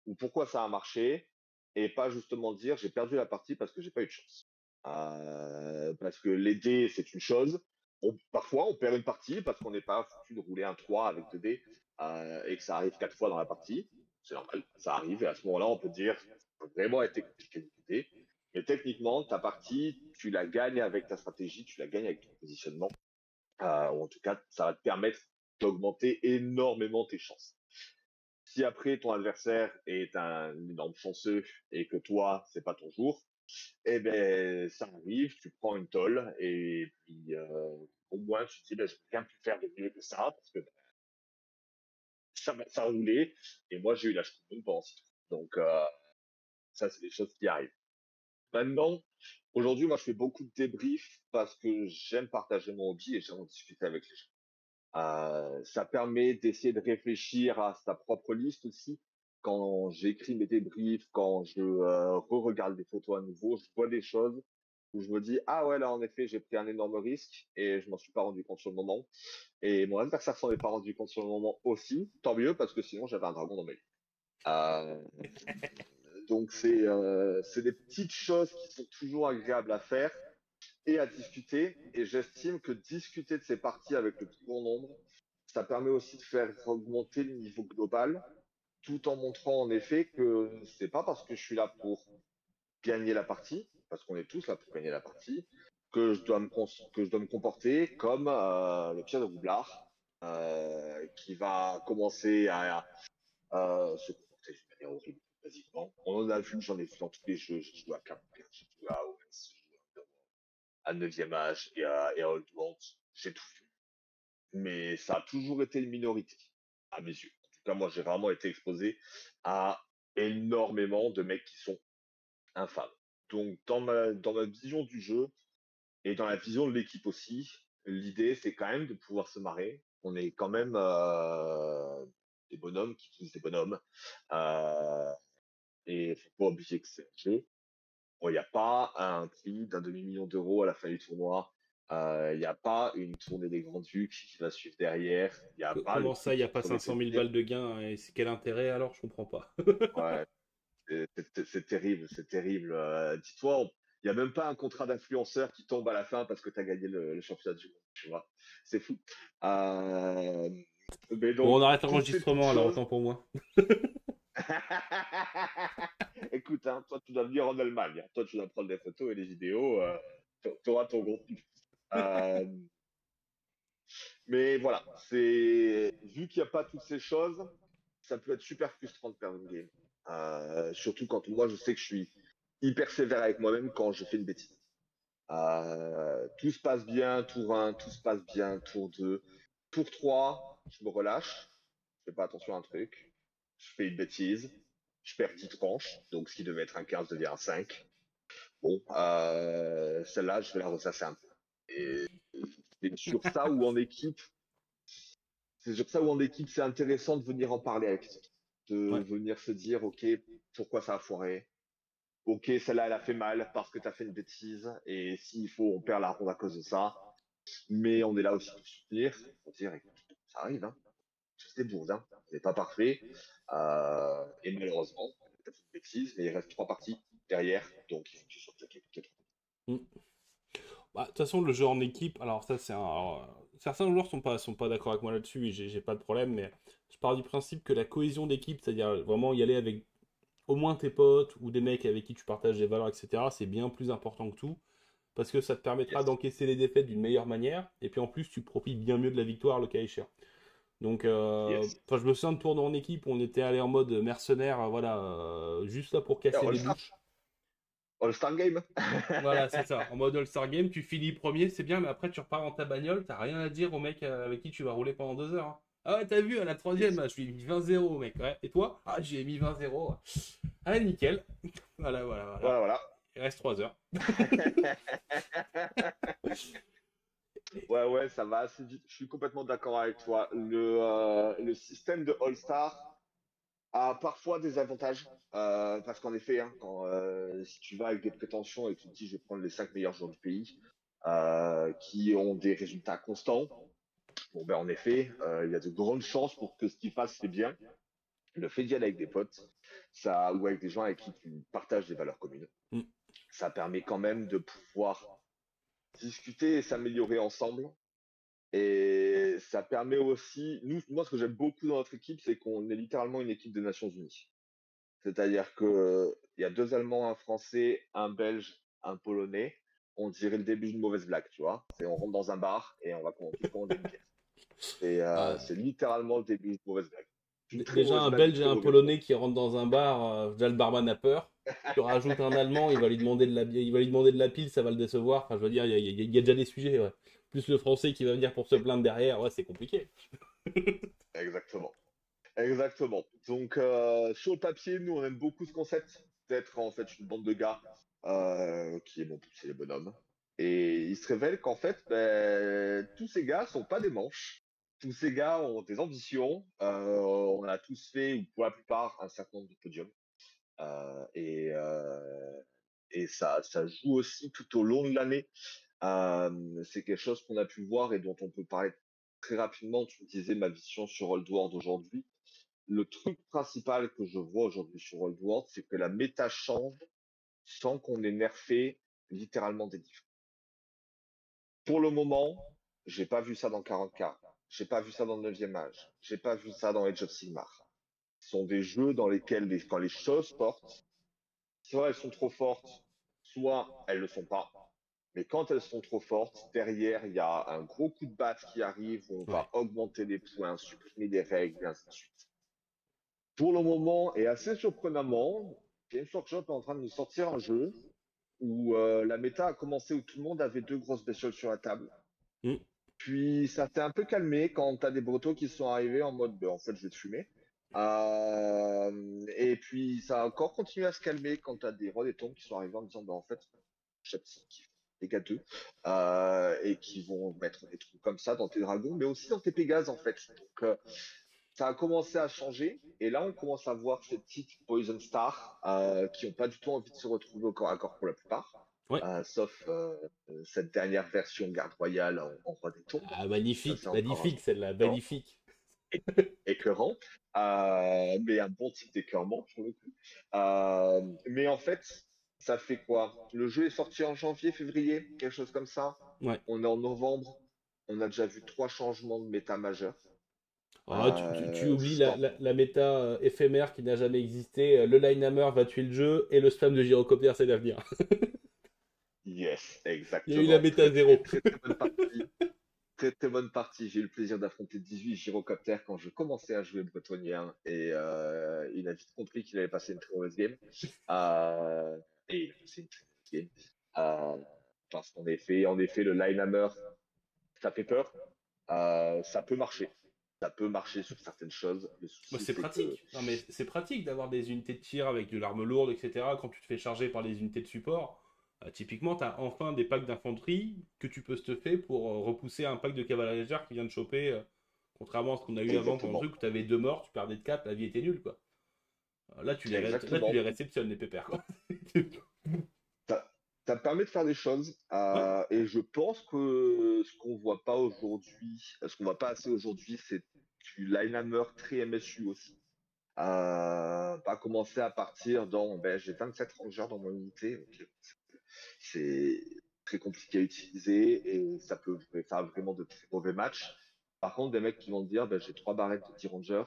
ou pourquoi ça a marché et pas justement dire j'ai perdu la partie parce que j'ai pas eu de chance. Parce que les dés, c'est une chose. Parfois, on perd une partie parce qu'on n'est pas foutu de rouler un 3 avec 2 dés et que ça arrive 4 fois dans la partie. C'est normal, ça arrive. Et à ce moment-là, on peut dire ça peut vraiment être compliqué de dés. Mais techniquement, ta partie, tu la gagnes avec ta stratégie, tu la gagnes avec ton positionnement. Ou en tout cas, ça va te permettre d'augmenter énormément tes chances. Si après ton adversaire est un énorme chanceux et que toi, c'est pas ton jour, eh ben ça arrive, tu prends une tôle et puis au moins tu te dis ben, je peux bien plus faire de mieux que ça parce que ça a roulé et moi j'ai eu la chenoute pendant 6 tours. Donc ça c'est des choses qui arrivent. Maintenant, aujourd'hui moi je fais beaucoup de débriefs parce que j'aime partager mon hobby et j'aime en discuter avec les gens. Ça permet d'essayer de réfléchir à sa propre liste aussi. Quand j'écris mes débriefs, quand je re-regarde des photos à nouveau, je vois des choses où je me dis, ah ouais, là, en effet, j'ai pris un énorme risque et je m'en suis pas rendu compte sur le moment. Et mon adversaire s'en est pas rendu compte sur le moment aussi. Tant mieux, parce que sinon, j'avais un dragon dans mes mains. Euh, donc, c'est des petites choses qui sont toujours agréables à faire et à discuter. Et j'estime que discuter de ces parties avec le plus grand nombre, ça permet aussi de faire augmenter le niveau global, tout en montrant en effet que c'est pas parce que je suis là pour gagner la partie, parce qu'on est tous là pour gagner la partie, que je dois me comporter comme le Pierre de Roublard, qui va commencer à se comporter d'une manière horrible, basiquement. On en a vu, j'en ai vu dans tous les jeux, j'ai joué à Campbell, j'ai joué à OS, j'ai joué à 9e âge et à Old World, j'ai tout vu. Mais ça a toujours été une minorité, à mes yeux. En tout cas, moi, j'ai vraiment été exposé à énormément de mecs qui sont infâmes. Donc, dans ma vision du jeu et dans la vision de l'équipe aussi, l'idée, c'est quand même de pouvoir se marrer. On est quand même des bonhommes qui utilisent des bonhommes. Euh, et faut pas oublier que c'est un jeu. Bon, il n'y a pas un prix d'un demi-million d'euros à la fin du tournoi. Il n'y a pas une tournée des Grands-Ducs qui va suivre derrière. Il n'y a pas le Comment ça, il truc n'y a qui pas promet 500 000 plaisir. balles de gains, hein, et c'est quel intérêt alors? Je comprends pas. Ouais, c'est terrible, c'est terrible. Dis-toi, il n'y a même pas un contrat d'influenceur qui tombe à la fin parce que tu as gagné le championnat du monde, tu vois. C'est fou. Euh, mais Bon, donc, on arrête toutes ces petites l'enregistrement alors, choses. autant pour moi. Écoute, hein, toi, tu dois venir en Allemagne. Toi, tu dois prendre des photos et des vidéos. Tu auras ton contenu. Euh, mais voilà, vu qu'il n'y a pas toutes ces choses, ça peut être super frustrant de perdre une game. Surtout quand moi, je sais que je suis hyper sévère avec moi-même quand je fais une bêtise. Tout se passe bien, tour 1, tout se passe bien, tour 2. Tour 3, je me relâche, je fais pas attention à un truc, je fais une bêtise, je perds 10 tranches, donc ce qui devait être un 15 devient un 5. Bon, celle-là, je vais la ressasser un peu. Et c'est sur ça ou en équipe, c'est sur ça où en équipe, c'est intéressant de venir en parler avec les autres. De Ouais. venir se dire, OK, pourquoi ça a foiré? OK, celle-là, elle a fait mal parce que tu as fait une bêtise. Et s'il faut, on perd la ronde à cause de ça. Mais on est là aussi pour soutenir, pour dire, écoute, ça arrive, hein. C'est bourde, hein. C'est pas parfait. Et malheureusement, tu as fait une bêtise, mais il reste 3 parties derrière. Donc, il faut que tu sois peut-être. Mm. Bah, de toute façon, le jeu en équipe, alors ça, certains joueurs sont pas d'accord avec moi là-dessus et j'ai pas de problème, mais je pars du principe que la cohésion d'équipe, c'est-à-dire vraiment y aller avec au moins tes potes ou des mecs avec qui tu partages des valeurs, etc., c'est bien plus important que tout, parce que ça te permettra Yes. d'encaisser les défaites d'une meilleure manière, et puis en plus, tu profites bien mieux de la victoire, le cas échéant. Donc, Yes. enfin, je me souviens de tournois en équipe où on était allé en mode mercenaire, voilà, juste là pour Et casser des All-Star, bouches. All-Star Game. Voilà, c'est ça. En mode All-Star Game, tu finis premier, c'est bien, mais après tu repars dans ta bagnole, t'as rien à dire au mec avec qui tu vas rouler pendant 2 heures, hein. Ah ouais, t'as vu, à la troisième, Yes. là, je lui ai mis 20-0, mec. Ouais. Et toi? Ah, j'ai mis 20-0. Ah, nickel. Voilà, voilà, Voilà, voilà. voilà. Il reste 3 heures. Ouais, ouais, ça va assez vite. Je suis complètement d'accord avec toi. Le système de All-Star a parfois des avantages. Parce qu'en effet, hein, si tu vas avec des prétentions et que tu te dis je vais prendre les 5 meilleurs joueurs du pays qui ont des résultats constants, bon ben en effet, il y a de grandes chances pour que ce qu'ils fassent c'est bien. Le fait d'y aller avec des potes, ou avec des gens avec qui tu partages des valeurs communes, Mm. ça permet quand même de pouvoir discuter et s'améliorer ensemble. Et ça permet aussi, moi, ce que j'aime beaucoup dans notre équipe, c'est qu'on est littéralement une équipe des Nations Unies. C'est-à-dire que il y a deux Allemands, un Français, un Belge, un Polonais. On dirait le début d'une mauvaise blague, tu vois. On rentre dans un bar et on va tous commander une bière. Ah, C'est littéralement le début d'une mauvaise blague. Une très déjà, mauvaise un blague, Belge et très un mauvais moment. Polonais qui rentrent dans un bar, déjà le barman a peur. Tu rajoutes un Allemand, il va lui demander de la pile, ça va le décevoir. Enfin, je veux dire, il y a déjà des sujets, ouais. Plus le Français qui va venir pour se plaindre derrière, ouais, c'est compliqué. Exactement. Exactement. Donc, sur le papier, nous, on aime beaucoup ce concept d'être en fait une bande de gars qui aiment pousser les bonhommes. Et il se révèle qu'en fait, ben, tous ces gars sont pas des manches. Tous ces gars ont des ambitions. On a tous fait, ou pour la plupart, un certain nombre de podiums. Euh, et euh, et ça joue aussi tout au long de l'année. C'est quelque chose qu'on a pu voir et dont on peut parler très rapidement. Tu me disais ma vision sur Old World aujourd'hui. Le truc principal que je vois aujourd'hui sur Old World, c'est que la méta change sans qu'on ait nerfé littéralement des diffs. Pour le moment, j'ai pas vu ça dans 40K. J'ai pas vu ça dans le 9e âge. J'ai pas vu ça dans Age of Sigmar. Ce sont des jeux dans lesquels, quand les choses sortent, soit elles sont trop fortes, soit elles le sont pas. Mais quand elles sont trop fortes, derrière, il y a un gros coup de batte qui arrive où on Ouais. va augmenter les points, supprimer des règles, et ainsi de suite. Pour le moment, et assez surprenamment, Games Workshop est en train de nous sortir un jeu où la méta a commencé où tout le monde avait deux grosses bestioles sur la table. Mm. Puis ça s'est un peu calmé quand t'as des Bretons qui sont arrivés en mode, ben, en fait, je vais te fumer. Et puis ça a encore continué à se calmer quand t'as des rois des tombes qui sont arrivés en disant, ben, en fait, j'achète les gars d'eux, et qui vont mettre des trucs comme ça dans tes dragons, mais aussi dans tes Pégases, en fait. Donc, ça a commencé à changer, et là, on commence à voir ces petites Poison Stars qui n'ont pas du tout envie de se retrouver au corps à corps pour la plupart, Ouais. sauf cette dernière version garde royale en roi des tombes. Ah, Ça, c'est magnifique, encore un magnifique, truc celle-là, écœurant, magnifique. écœurant, mais un bon type d'écœurement pour le coup. Mais en fait, ça fait quoi? Le jeu est sorti en janvier, février, quelque chose comme ça. Ouais. On est en novembre, on a déjà vu trois changements de méta majeurs. Ah, tu oublies Sans... la méta éphémère qui n'a jamais existé. Le Linehammer va tuer le jeu et le spam de gyrocoptère, c'est l'avenir. Yes, Il y a eu la exactement. méta zéro. Très bonne partie. Très très bonne partie. J'ai eu le plaisir d'affronter 18 gyrocoptères quand je commençais à jouer bretonien et il a vite compris qu'il allait passer une très mauvaise game. Euh, et il a passé une très mauvaise game. Euh, Parce en effet, le Linehammer, ça fait peur. Ça peut marcher. Ça peut marcher sur certaines choses. Le Bah, souci, c'est c'est que pratique. Non, mais c'est pratique d'avoir des unités de tir avec de l'arme lourde, etc. Quand tu te fais charger par les unités de support. Typiquement, tu as enfin des packs d'infanterie que tu peux stuffer pour repousser un pack de cavalerie légère qui vient de choper. Contrairement à ce qu'on a eu avant pour le exactement, truc où tu avais deux morts, tu perdais de 4, la vie était nulle, quoi. Là, tu exactement. les réceptionnes, les pépères, quoi. Ça, ça permet de faire des choses, Ouais, et je pense que ce qu'on voit pas aujourd'hui, ce qu'on voit pas assez aujourd'hui, c'est du Linehammer très MSU aussi. Pas commencer à partir dans, ben, j'ai 27 rangers dans mon unité, ok. C'est très compliqué à utiliser et ça peut faire vraiment de très mauvais matchs. Par contre, des mecs qui vont te dire, ben, j'ai trois barrettes de 10 rangers,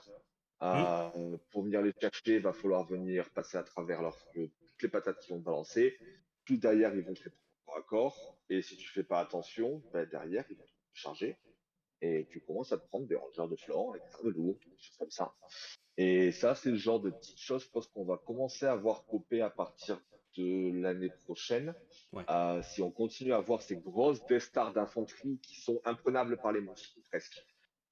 hum, pour venir les chercher, il va falloir venir passer à travers toutes les patates qu'ils vont te balancer. Puis derrière, ils vont te répondre corps à corps. Et si tu fais pas attention, ben, derrière, ils vont te charger. Et tu commences à te prendre des rangers de flanc, avec des lourds, des choses comme ça. Et ça, c'est le genre de petites choses, je pense qu'on va commencer à voir popper à partir de l'année prochaine. ouais. Si on continue à voir ces grosses Death Stars d'infanterie qui sont imprenables par les monstres, presque,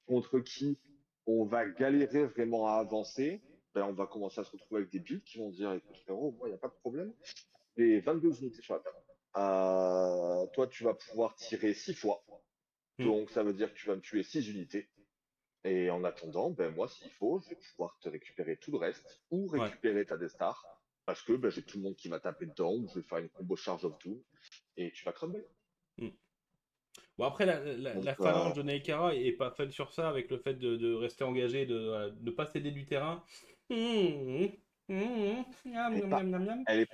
contre qui on va galérer vraiment à avancer, ben on va commencer à se retrouver avec des builds qui vont dire, écoute frérot, moi, il n'y a pas de problème. J'ai 22 unités sur la table. Toi, tu vas pouvoir tirer 6 fois. Hum. Donc, ça veut dire que tu vas me tuer 6 unités. Et en attendant, ben moi, s'il faut, je vais pouvoir te récupérer tout le reste ou Ouais. récupérer ta Death Star parce que ben, j'ai tout le monde qui va taper dedans ou je vais faire une combo Charge of Doom et tu vas crumble. Hum. Bon, après, Donc, la phalange de Neikara est pas faite sur ça, avec le fait de rester engagé, de ne pas céder du terrain. Mmh, mmh, Elle miam, est miam, pas, miam, miam, miam. elle est,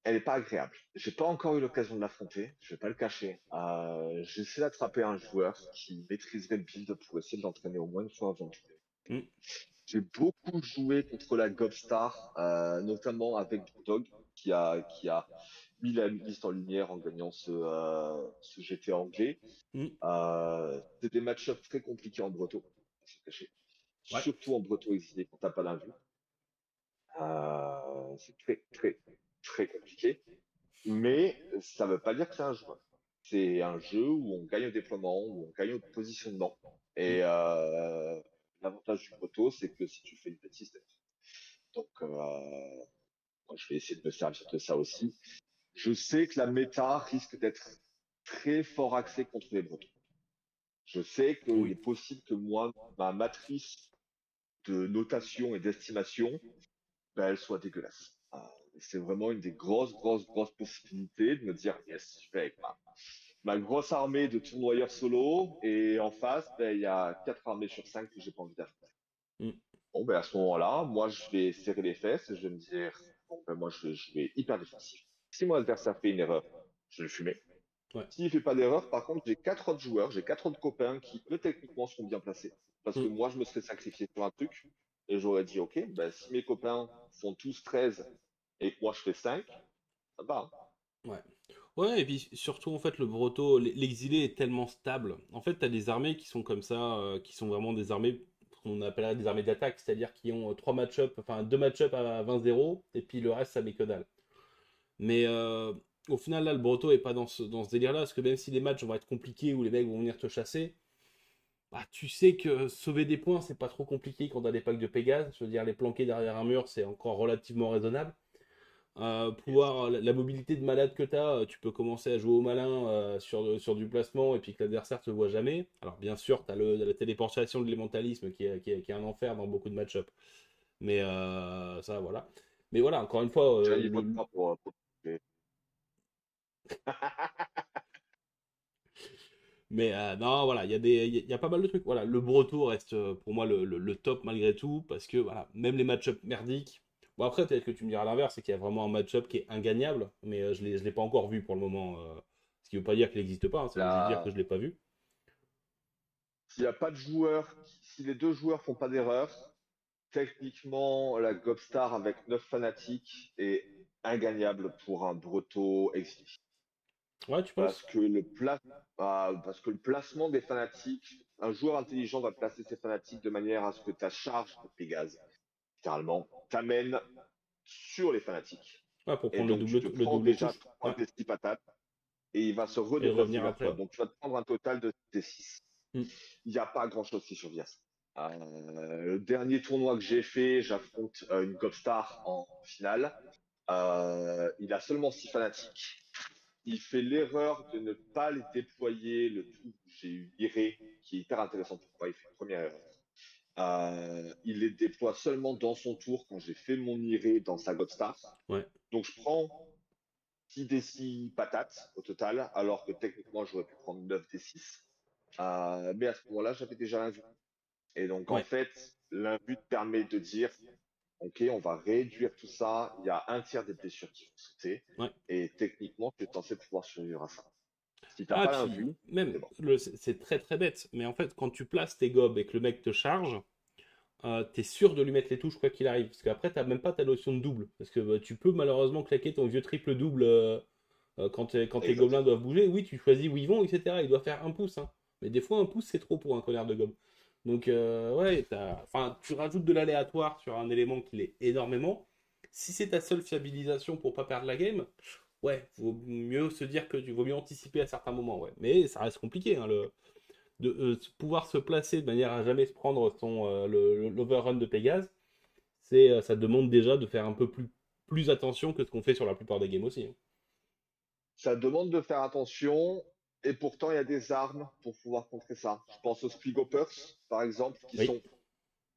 elle est pas agréable. J'ai pas encore eu l'occasion de l'affronter, je vais pas le cacher. J'essaie d'attraper un joueur qui maîtriserait le build pour essayer de l'entraîner au moins une fois avant. Mmh, J'ai beaucoup joué contre la Gobstar, notamment avec Dog, qui a mis la liste en lumière en gagnant ce GT anglais. mmh. C'est des match-ups très compliqués en breton, c'est caché. Ouais, Surtout en breton exilé quand t'as pas d'invue. C'est très, très, très compliqué. Mais ça veut pas dire que c'est un joueur. C'est un jeu où on gagne au déploiement, où on gagne au positionnement. mmh, Et l'avantage du breton, c'est que si tu fais une bêtise, t'es mort. Donc, moi, je vais essayer de me servir de ça aussi. Je sais que la méta risque d'être très fort axée contre les Bretons. Je sais qu'il est oui, possible que moi, ma matrice de notation et d'estimation, ben, elle soit dégueulasse. C'est vraiment une des grosses, grosses, grosses possibilités de me dire, yes, je vais avec ma grosse armée de tournoyeurs solo, et en face, ben, il y a 4 armées sur 5 que j'ai pas envie d'affronter. mmh, Bon, ben, à ce moment-là, moi, je vais serrer les fesses et je vais me dire, bon, ben, moi, je vais hyper défensif. Si mon adversaire fait une erreur, je vais le fumer. ouais, S'il fait pas d'erreur, par contre, j'ai 4 autres joueurs, j'ai 4 autres copains qui, eux, techniquement, sont bien placés. Parce que mmh, moi, je me serais sacrifié sur un truc et j'aurais dit, OK, ben, si mes copains font tous 13 et que moi, je fais 5, ça va, hein. ouais. Ouais, et puis surtout, en fait, le Broto, l'exilé est tellement stable. En fait, t'as des armées qui sont comme ça, qui sont vraiment des armées qu'on appellerait des armées d'attaque, c'est-à-dire qui ont trois match-up, enfin deux match-up à 20-0, et puis le reste, ça met que dalle. Mais au final, là, le Broto est pas dans ce délire-là, parce que même si les matchs vont être compliqués, où les mecs vont venir te chasser, bah, tu sais que sauver des points, c'est pas trop compliqué quand t'as des packs de Pégase. Je veux dire, les planquer derrière un mur, c'est encore relativement raisonnable. La mobilité de malade que tu as, tu peux commencer à jouer au malin sur du placement et puis que l'adversaire te voit jamais. Alors bien sûr, tu as la téléportation de l'élémentalisme qui est un enfer dans beaucoup de match-up. Mais ça, voilà. Mais voilà, encore une fois, J'ai un niveau de pas pour- mais non, voilà, il y a pas mal de trucs. Voilà, le Broto reste pour moi le top malgré tout, parce que voilà, même les match-up merdiques. Bon, après, peut-être que tu me diras l'inverse, c'est qu'il y a vraiment un match-up qui est ingagnable, mais je l'ai pas encore vu pour le moment. Ce qui veut pas dire qu'il n'existe pas, hein, ça veut juste dire que La... je l'ai pas vu. S'il n'y a pas de joueurs, si les 2 joueurs font pas d'erreur, techniquement, la Gobstar avec 9 fanatiques est ingagnable pour un Breton exilé. Ouais, tu Parce penses? que parce que le placement des fanatiques, un joueur intelligent va placer ses fanatiques de manière à ce que ta charge de Pégase, littéralement, t'amène sur les fanatiques. Ouais, pour Et prendre donc, tu te le prends double déjà touche. 3 Ouais, des 6 patates et il va se et redéplacer revenir vers après. toi. Ouais. Donc, tu vas te prendre un total de D6. Hmm. Il n'y a pas grand-chose qui survit à ça. Le dernier tournoi que j'ai fait, j'affronte une Gobstar en finale. Il a seulement 6 fanatiques. Il fait l'erreur de ne pas les déployer le tour où j'ai eu Iré, qui est hyper intéressant pour moi. Il fait une première erreur. Il les déploie seulement dans son tour quand j'ai fait mon Iré dans sa Godstar. Ouais. Donc je prends 6 des 6 patates au total, alors que techniquement j'aurais pu prendre 9 des 6. Mais à ce moment-là, j'avais déjà l'invue. Et donc en Ouais. fait, l'invue te permet de dire, OK, on va réduire tout ça. Il y a un tiers des blessures qui vont sauter. Ouais. Et techniquement, tu es censé pouvoir survivre à ça. Si t'as Ah, pas puis l'invue, même, c'est bon. c'est très très bête, mais en fait, quand tu places tes gobs et que le mec te charge, t'es sûr de lui mettre les touches quoi qu'il arrive. Parce qu'après, t'as même pas ta notion de double. Parce que bah, tu peux malheureusement claquer ton vieux triple double quand tes gobelins Exactement. doivent bouger. Oui, tu choisis où ils vont, etc. Il doit faire un pouce, hein. Mais des fois, un pouce, c'est trop pour un connard de gobe. Donc, ouais, enfin, tu rajoutes de l'aléatoire sur un élément qui l'est énormément. Si c'est ta seule fiabilisation pour pas perdre la game, ouais, vaut mieux se dire que tu vaut mieux anticiper à certains moments, ouais. Mais ça reste compliqué, hein, de pouvoir se placer de manière à jamais se prendre l'overrun de Pégase, ça demande déjà de faire un peu plus attention que ce qu'on fait sur la plupart des games aussi, hein. Ça demande de faire attention, et pourtant il y a des armes pour pouvoir contrer ça. Je pense aux Squigopers, par exemple, qui Oui, sont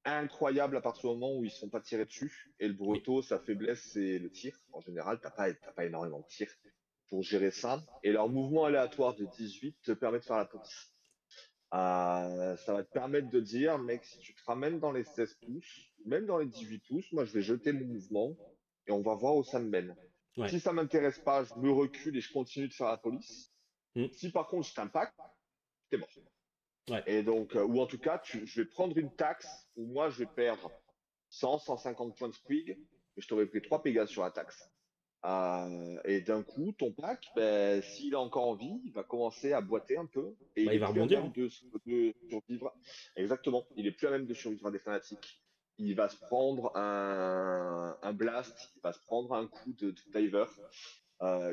incroyables à partir du moment où ils ne sont pas tirés dessus. Et le oui, Breton, sa faiblesse, c'est le tir. En général, t'as pas énormément de tir pour gérer ça. Et leur mouvement aléatoire de 18 te permet de faire la police. Ça va te permettre de dire, mec, si tu te ramènes dans les 16 pouces, même dans les 18 pouces, moi je vais jeter mon mouvement et on va voir où ça me mène. Ouais. Si ça m'intéresse pas, je me recule et je continue de faire la police. Mm. Si par contre je t'impacte, t'es mort. Ouais. Et donc, ou en tout cas, je vais prendre une taxe où moi je vais perdre 100, 150 points de squig, mais je t'aurais pris 3 Pégases sur la taxe. Et d'un coup, ton pack, ben, s'il a encore envie, il va commencer à boiter un peu et Bah, il il est va plus à rebondir, même hein. de survivre. Exactement, il est plus à même de survivre à des fanatiques. Il va se prendre un blast, il va se prendre un coup de diver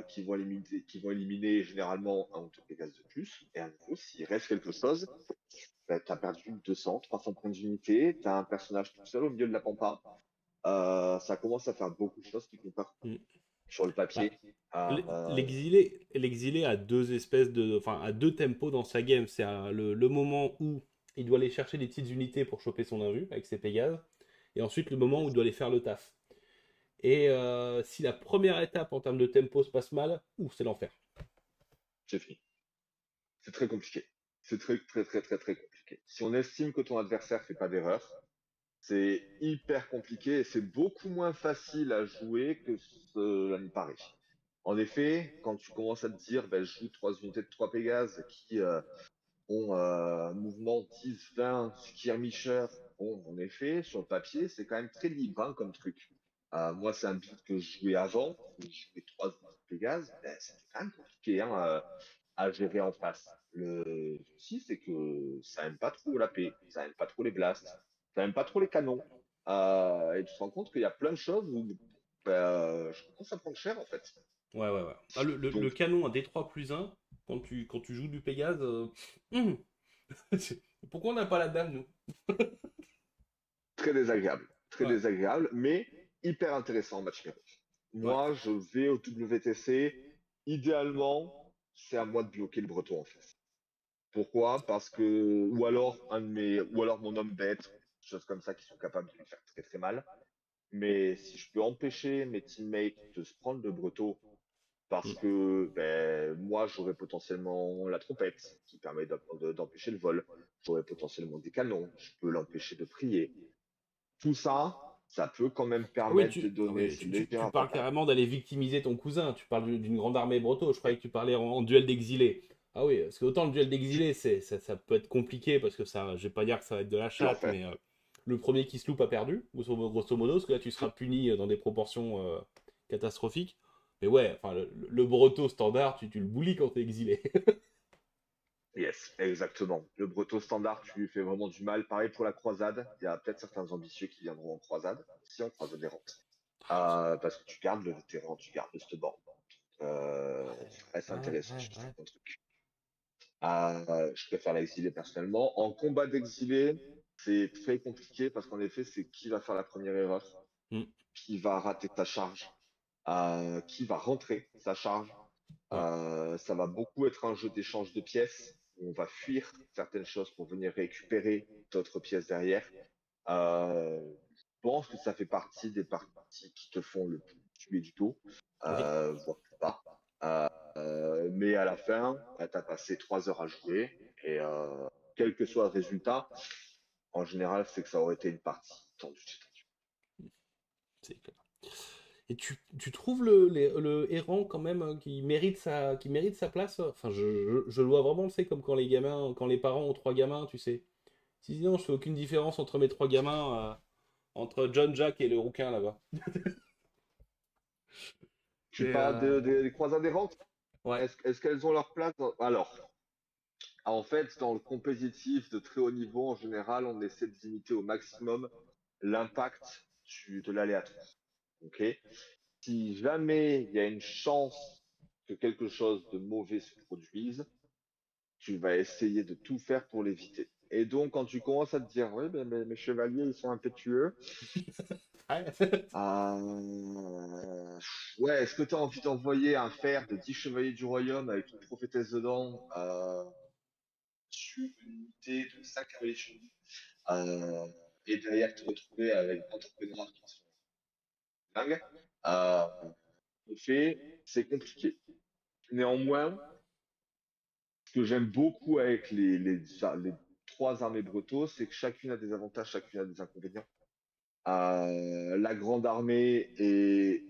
qui vont éliminer généralement un ou deux Pégases de plus. Et à nouveau, s'il reste quelque chose, ben, tu as perdu 200, 300 points d'unité, tu as un personnage tout seul au milieu de la pampa. Ça commence à faire beaucoup de choses qui comparent Mm. sur le Bah, papier. l'exilé a deux espèces de, enfin, a deux tempos dans sa game. C'est le moment où il doit aller chercher des petites unités pour choper son invu avec ses Pégases, et ensuite le moment où il doit aller faire le taf. Et si la première étape en termes de tempo se passe mal, ouf, c'est l'enfer. C'est fini. C'est très compliqué. C'est très, très, très, très, très compliqué. Si on estime que ton adversaire fait pas d'erreur, c'est hyper compliqué et c'est beaucoup moins facile à jouer que cela n'y paraît. En effet, quand tu commences à te dire, ben, je joue trois unités de 3 Pégases qui ont mouvement 10, 20, skirmisher, bon, en effet, sur le papier, c'est quand même très libre hein, comme truc. Moi, c'est un build que je jouais avant, où je jouais 3 unités de Pégase, ben, c'était quand même compliqué hein, à gérer en face. Le souci, c'est que ça aime pas trop la paix, ça aime pas trop les blasts, ça aime pas trop les canons. Et tu te rends compte qu'il y a plein de choses où ben, je commence à prendre cher en fait. Ouais, ouais, ouais. Ah, le Donc, canon à D3 plus 1, quand tu joues du Pégase, hum, pourquoi on n'a pas la dame, nous? très Ouais, désagréable, mais hyper intéressant en matchmaking. ouais. Moi, je vais au WTC. Idéalement, c'est à moi de bloquer le breton en fait. Pourquoi? Parce que, ou alors mon homme bête, des choses comme ça qui sont capables de lui faire très très mal. Mais si je peux empêcher mes teammates de se prendre le breton, parce Hum. que ben, moi j'aurais potentiellement la trompette qui permet d'empêcher le vol, j'aurais potentiellement des canons, je peux l'empêcher de prier. Tout ça, ça peut quand même Ah oui, permettre de ah donner oui, ce léger tu parles avantage. carrément d'aller victimiser ton cousin. Tu parles d'une grande armée breton. Je croyais que tu parlais en duel d'exilés. Ah oui, parce que autant le duel d'exilés, ça peut être compliqué parce que ça, je vais pas dire que ça va être de la C'est chatte, l'enfer. mais le premier qui se loupe a perdu, grosso modo, parce que là tu seras puni dans des proportions catastrophiques. Mais ouais, enfin, le breton standard, tu le boulis quand t'es exilé. Yes, exactement. Le breton standard, tu lui fais vraiment du mal. Pareil pour la croisade. Il y a peut-être certains ambitieux qui viendront en croisade, si en croisade errante. Parce que tu gardes le vétéran, tu gardes le stubborn. Ça reste Ouais, intéressant ouais, sur ouais. certains trucs. Je préfère l'exilé personnellement. En combat d'exilé, c'est très compliqué parce qu'en effet, c'est qui va faire la première erreur, Hmm, qui va rater sa charge, qui va rentrer sa charge. ouais. Ça va beaucoup être un jeu d'échange de pièces. Où on va fuir certaines choses pour venir récupérer d'autres pièces derrière. Je pense que ça fait partie des parties qui te font le plus tuer du dos, Oui. voire plus pas. Mais à la fin, tu as passé 3 heures à jouer et quel que soit le résultat, en général, c'est que ça aurait été une partie tendue. C'est clair. Et tu trouves le errant quand même qui mérite sa place? Enfin, je le vois vraiment, c'est comme quand les gamins, quand les parents ont trois gamins, tu sais. Si non, je fais aucune différence entre mes trois gamins, entre John, Jack et le rouquin là-bas. Tu C'est parles des croisades errantes? ouais. Est-ce qu'elles ont leur place Alors, en fait, dans le compétitif de très haut niveau, en général, on essaie de limiter au maximum l'impact de l'aléatoire. Ok? Si jamais il y a une chance que quelque chose de mauvais se produise, tu vas essayer de tout faire pour l'éviter. Et donc, quand tu commences à te dire, oui, ben, mes chevaliers, ils sont impétueux, Ouais. euh, ouais, est-ce que tu as envie d'envoyer un fer de 10 chevaliers du royaume avec une prophétesse dedans sur une unité de 5 cavaliers chevaux et derrière te retrouver avec 20 entrepreneurs qui sont dingues euh, en fait, c'est compliqué. Néanmoins, Ce que j'aime beaucoup avec les trois armées bretos, c'est que chacune a des avantages, chacune a des inconvénients. La grande armée est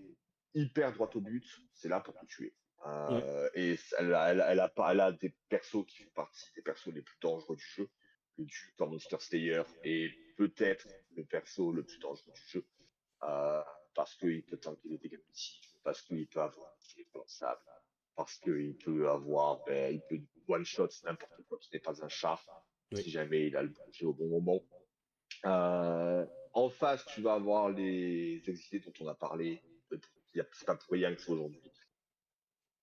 hyper droite au but, c'est là pour te tuer. Ouais. Et elle a des persos qui font partie des persos les plus dangereux du jeu. Le Duke dans Monster Slayer est peut-être le perso le plus dangereux du jeu. Euh, Parce qu'il peut tanker des dégâts multiples, parce qu'il peut avoir un tir relançable, parce qu'il peut avoir, ben, il peut one-shot n'importe quoi qui n'est pas un char, Oui. si jamais il a le bouger au bon moment. Euh, En face, tu vas avoir les exilés dont on a parlé. C'est pas pour rien que c'est aujourd'hui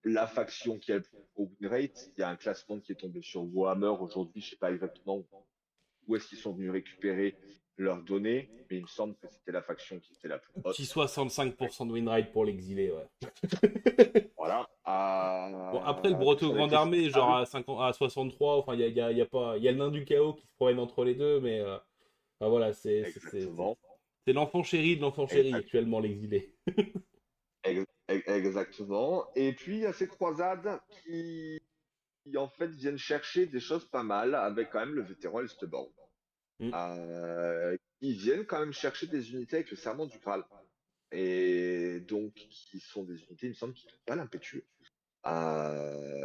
la faction qui a le plus gros win rate. Il y a un classement qui est tombé sur Warhammer aujourd'hui. Je sais pas exactement où est-ce qu'ils sont venus récupérer leurs données, mais il me semble que c'était la faction qui était la plus Petit haute. 65% de win rate pour l'exilé, ouais. Voilà. Bon, après, le Breton Sur les Grande classes Armée, genre stables, à 50, à 63, enfin, y a pas, y a le nain du chaos qui se promène entre les deux, mais enfin, voilà, exactement. c'est l'enfant chéri de l'enfant chéri Exact- actuellement, l'exilé. Exactement. Et puis, il y a ces croisades qui, en fait, viennent chercher des choses pas mal avec quand même le vétéran et le stubborn. Mm. Ils viennent quand même chercher des unités avec le serment du Graal. Et donc, qui sont des unités, il me semble, qui n'ont pas l'impétueux.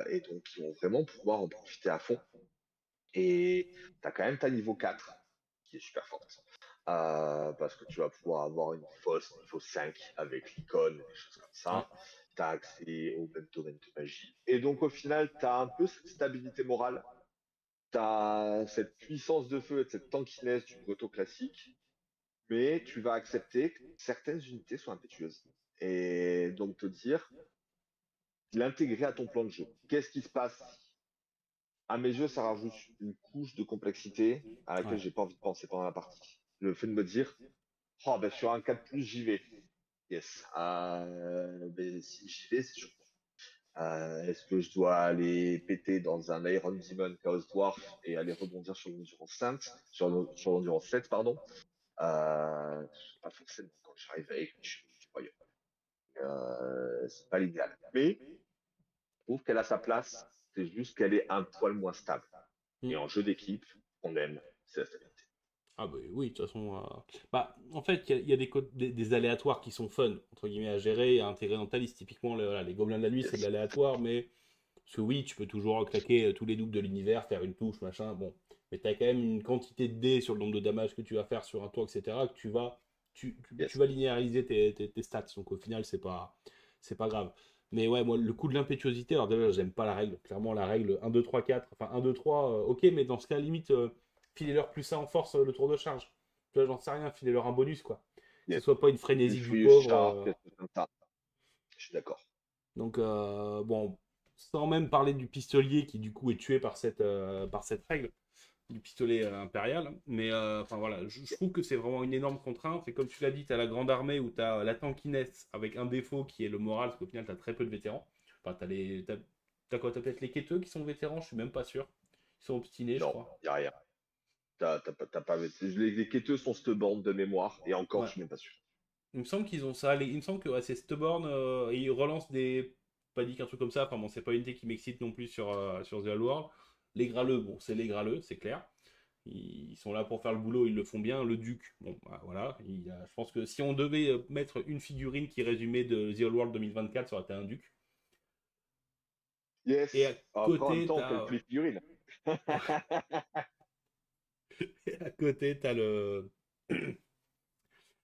Et donc, qui vont vraiment pouvoir en profiter à fond. Et tu as quand même ta niveau 4, qui est super fort. Parce que tu vas pouvoir avoir une fosse niveau 5 avec l'icône, des choses comme Ouais. ça. Tu as accès au même domaine de magie. Et donc, au final, tu as un peu cette stabilité morale. Tu as cette puissance de feu et cette tankiness du Breton classique, mais tu vas accepter que certaines unités sont impétueuses. Et donc te dire, l'intégrer à ton plan de jeu. Qu'est-ce qui se passe? À mes yeux, ça rajoute une couche de complexité à laquelle Ouais. j'ai pas envie de penser pendant la partie. Le fait de me dire, oh, ben, sur un 4+, j'y vais. Yes. Ben, si j'y vais, c'est sûr. Est-ce que je dois aller péter dans un Iron Demon Chaos Dwarf et aller rebondir sur l'endurance 5, sur l'endurance 7, pardon? Pas forcément quand j'arrive avec les chevaux du royaume. C'est pas l'idéal. Mais je trouve qu'elle a sa place, c'est juste qu'elle est un poil moins stable. Et Mm. en jeu d'équipe, on aime, c'est la stabilité. Ah bah oui, de toute façon, bah, en fait, il y a des aléatoires qui sont fun, entre guillemets, à gérer et à intégrer dans ta liste. Typiquement, voilà, les Gobelins de la Nuit, c'est de Yes. l'aléatoire, mais parce que oui, tu peux toujours claquer tous les doubles de l'univers, faire une touche, machin, bon. Mais tu as quand même une quantité de dés sur le nombre de damage que tu vas faire sur un tour, etc., que tu Yes. vas linéariser tes stats. Donc au final, c'est pas grave. Mais ouais, moi, le coup de l'impétuosité, alors déjà, j'aime pas la règle. Clairement, la règle 1, 2, 3, 4, enfin 1, 2, 3, ok, mais dans ce cas, limite, filez-leur plus ça en force le tour de charge. Tu vois, j'en sais rien, filez-leur un bonus, quoi. Que ce Yes. soit pas une Du frénésie du free pauvre. shark, quelque chose comme ça. Je suis d'accord. Donc, bon, sans même parler du pistolier qui, du coup, est tué par cette règle, du pistolet impérial. Mais, enfin, voilà, je trouve que c'est vraiment une énorme contrainte. Et comme tu l'as dit, tu as la grande armée où tu as la tankiness avec un défaut qui est le moral, parce qu'au final, tu as très peu de vétérans. Enfin, t'as quoi? T'as peut-être les quêteux qui sont vétérans, je suis même pas sûr. Ils sont obstinés, je Non, crois. il n'y a rien. T'as pas... Les quêteux sont cette bande de mémoire, et encore, je Ouais. suis même pas sûr. Il me semble qu'ils ont ça. Il me semble que ouais, c'est Stubborn. Et ils relancent des. Pas dit qu'un truc comme ça. Enfin bon, c'est pas une idée qui m'excite non plus sur The Old World. Les graleux, bon, c'est les graleux, c'est clair. Ils sont là pour faire le boulot, ils le font bien. Le duc, bon, bah, voilà. Je pense que si on devait mettre une figurine qui résumait de The Old World 2024, ça aurait été un duc. Et Yes. Après, en même temps, on fait euh, les figurines. à côté, t'as le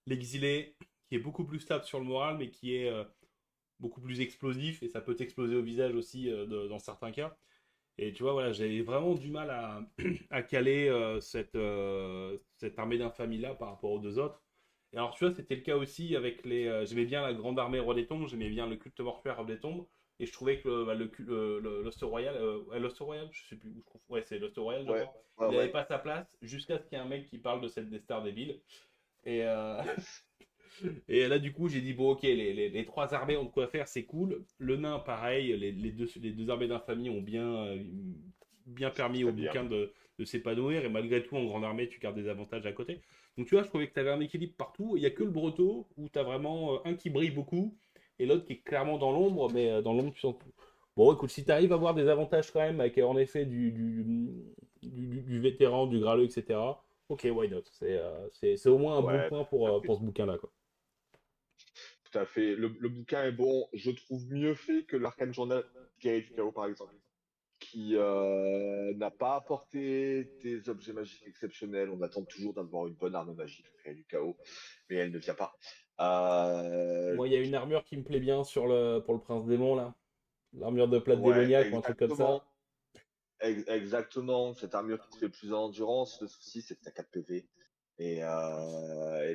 l'exilé qui est beaucoup plus stable sur le moral, mais qui est beaucoup plus explosif et ça peut t'exploser au visage aussi dans certains cas. Et tu vois, voilà, j'ai vraiment du mal à caler cette armée d'infamie là par rapport aux deux autres. Et alors, tu vois, c'était le cas aussi avec les. J'aimais bien la grande armée Roi des Tombes, j'aimais bien le culte mortuaire Roi des Tombes. Et je trouvais que l'Host Royal, l'Host Royal, je sais plus où je trouve. Ouais, c'est l'Host Royal, je Ouais, crois. ouais, Il n'avait ouais. pas sa place jusqu'à ce qu'il y ait un mec qui parle de cette des Stars des villes. Et, Yes. et là, du coup, j'ai dit, bon, ok, les trois armées ont de quoi faire, c'est cool. Le nain, pareil, les deux armées d'infamie ont bien permis au Très bien. bouquin de s'épanouir. Et malgré tout, en grande armée, tu gardes des avantages à côté. Donc, tu vois, je trouvais que tu avais un équilibre partout. Il n'y a que le Breton où tu as vraiment un qui brille beaucoup et l'autre qui est clairement dans l'ombre, mais dans l'ombre, tu sens tout. Bon, écoute, si tu arrives à avoir des avantages quand même, avec en effet du vétéran, du graleux, etc., ok, why not? C'est au moins un bon Ouais, point tout à fait. pour ce bouquin-là, quoi. Tout à fait. Le bouquin est bon. Je trouve mieux fait que l'Arcane Journal Guerrier du Chaos, par exemple, qui n'a pas apporté des objets magiques exceptionnels. On attend toujours d'avoir une bonne arme magique, le Guerrier du Chaos, mais elle ne vient pas. Euh, Moi, il y a une armure qui me plaît bien pour le prince démon, là. L'armure de plate ouais, démoniaque ou un truc comme exactement. ça. Exactement. Cette armure qui te fait plus endurance. Le souci, c'est que t'as 4 PV. Et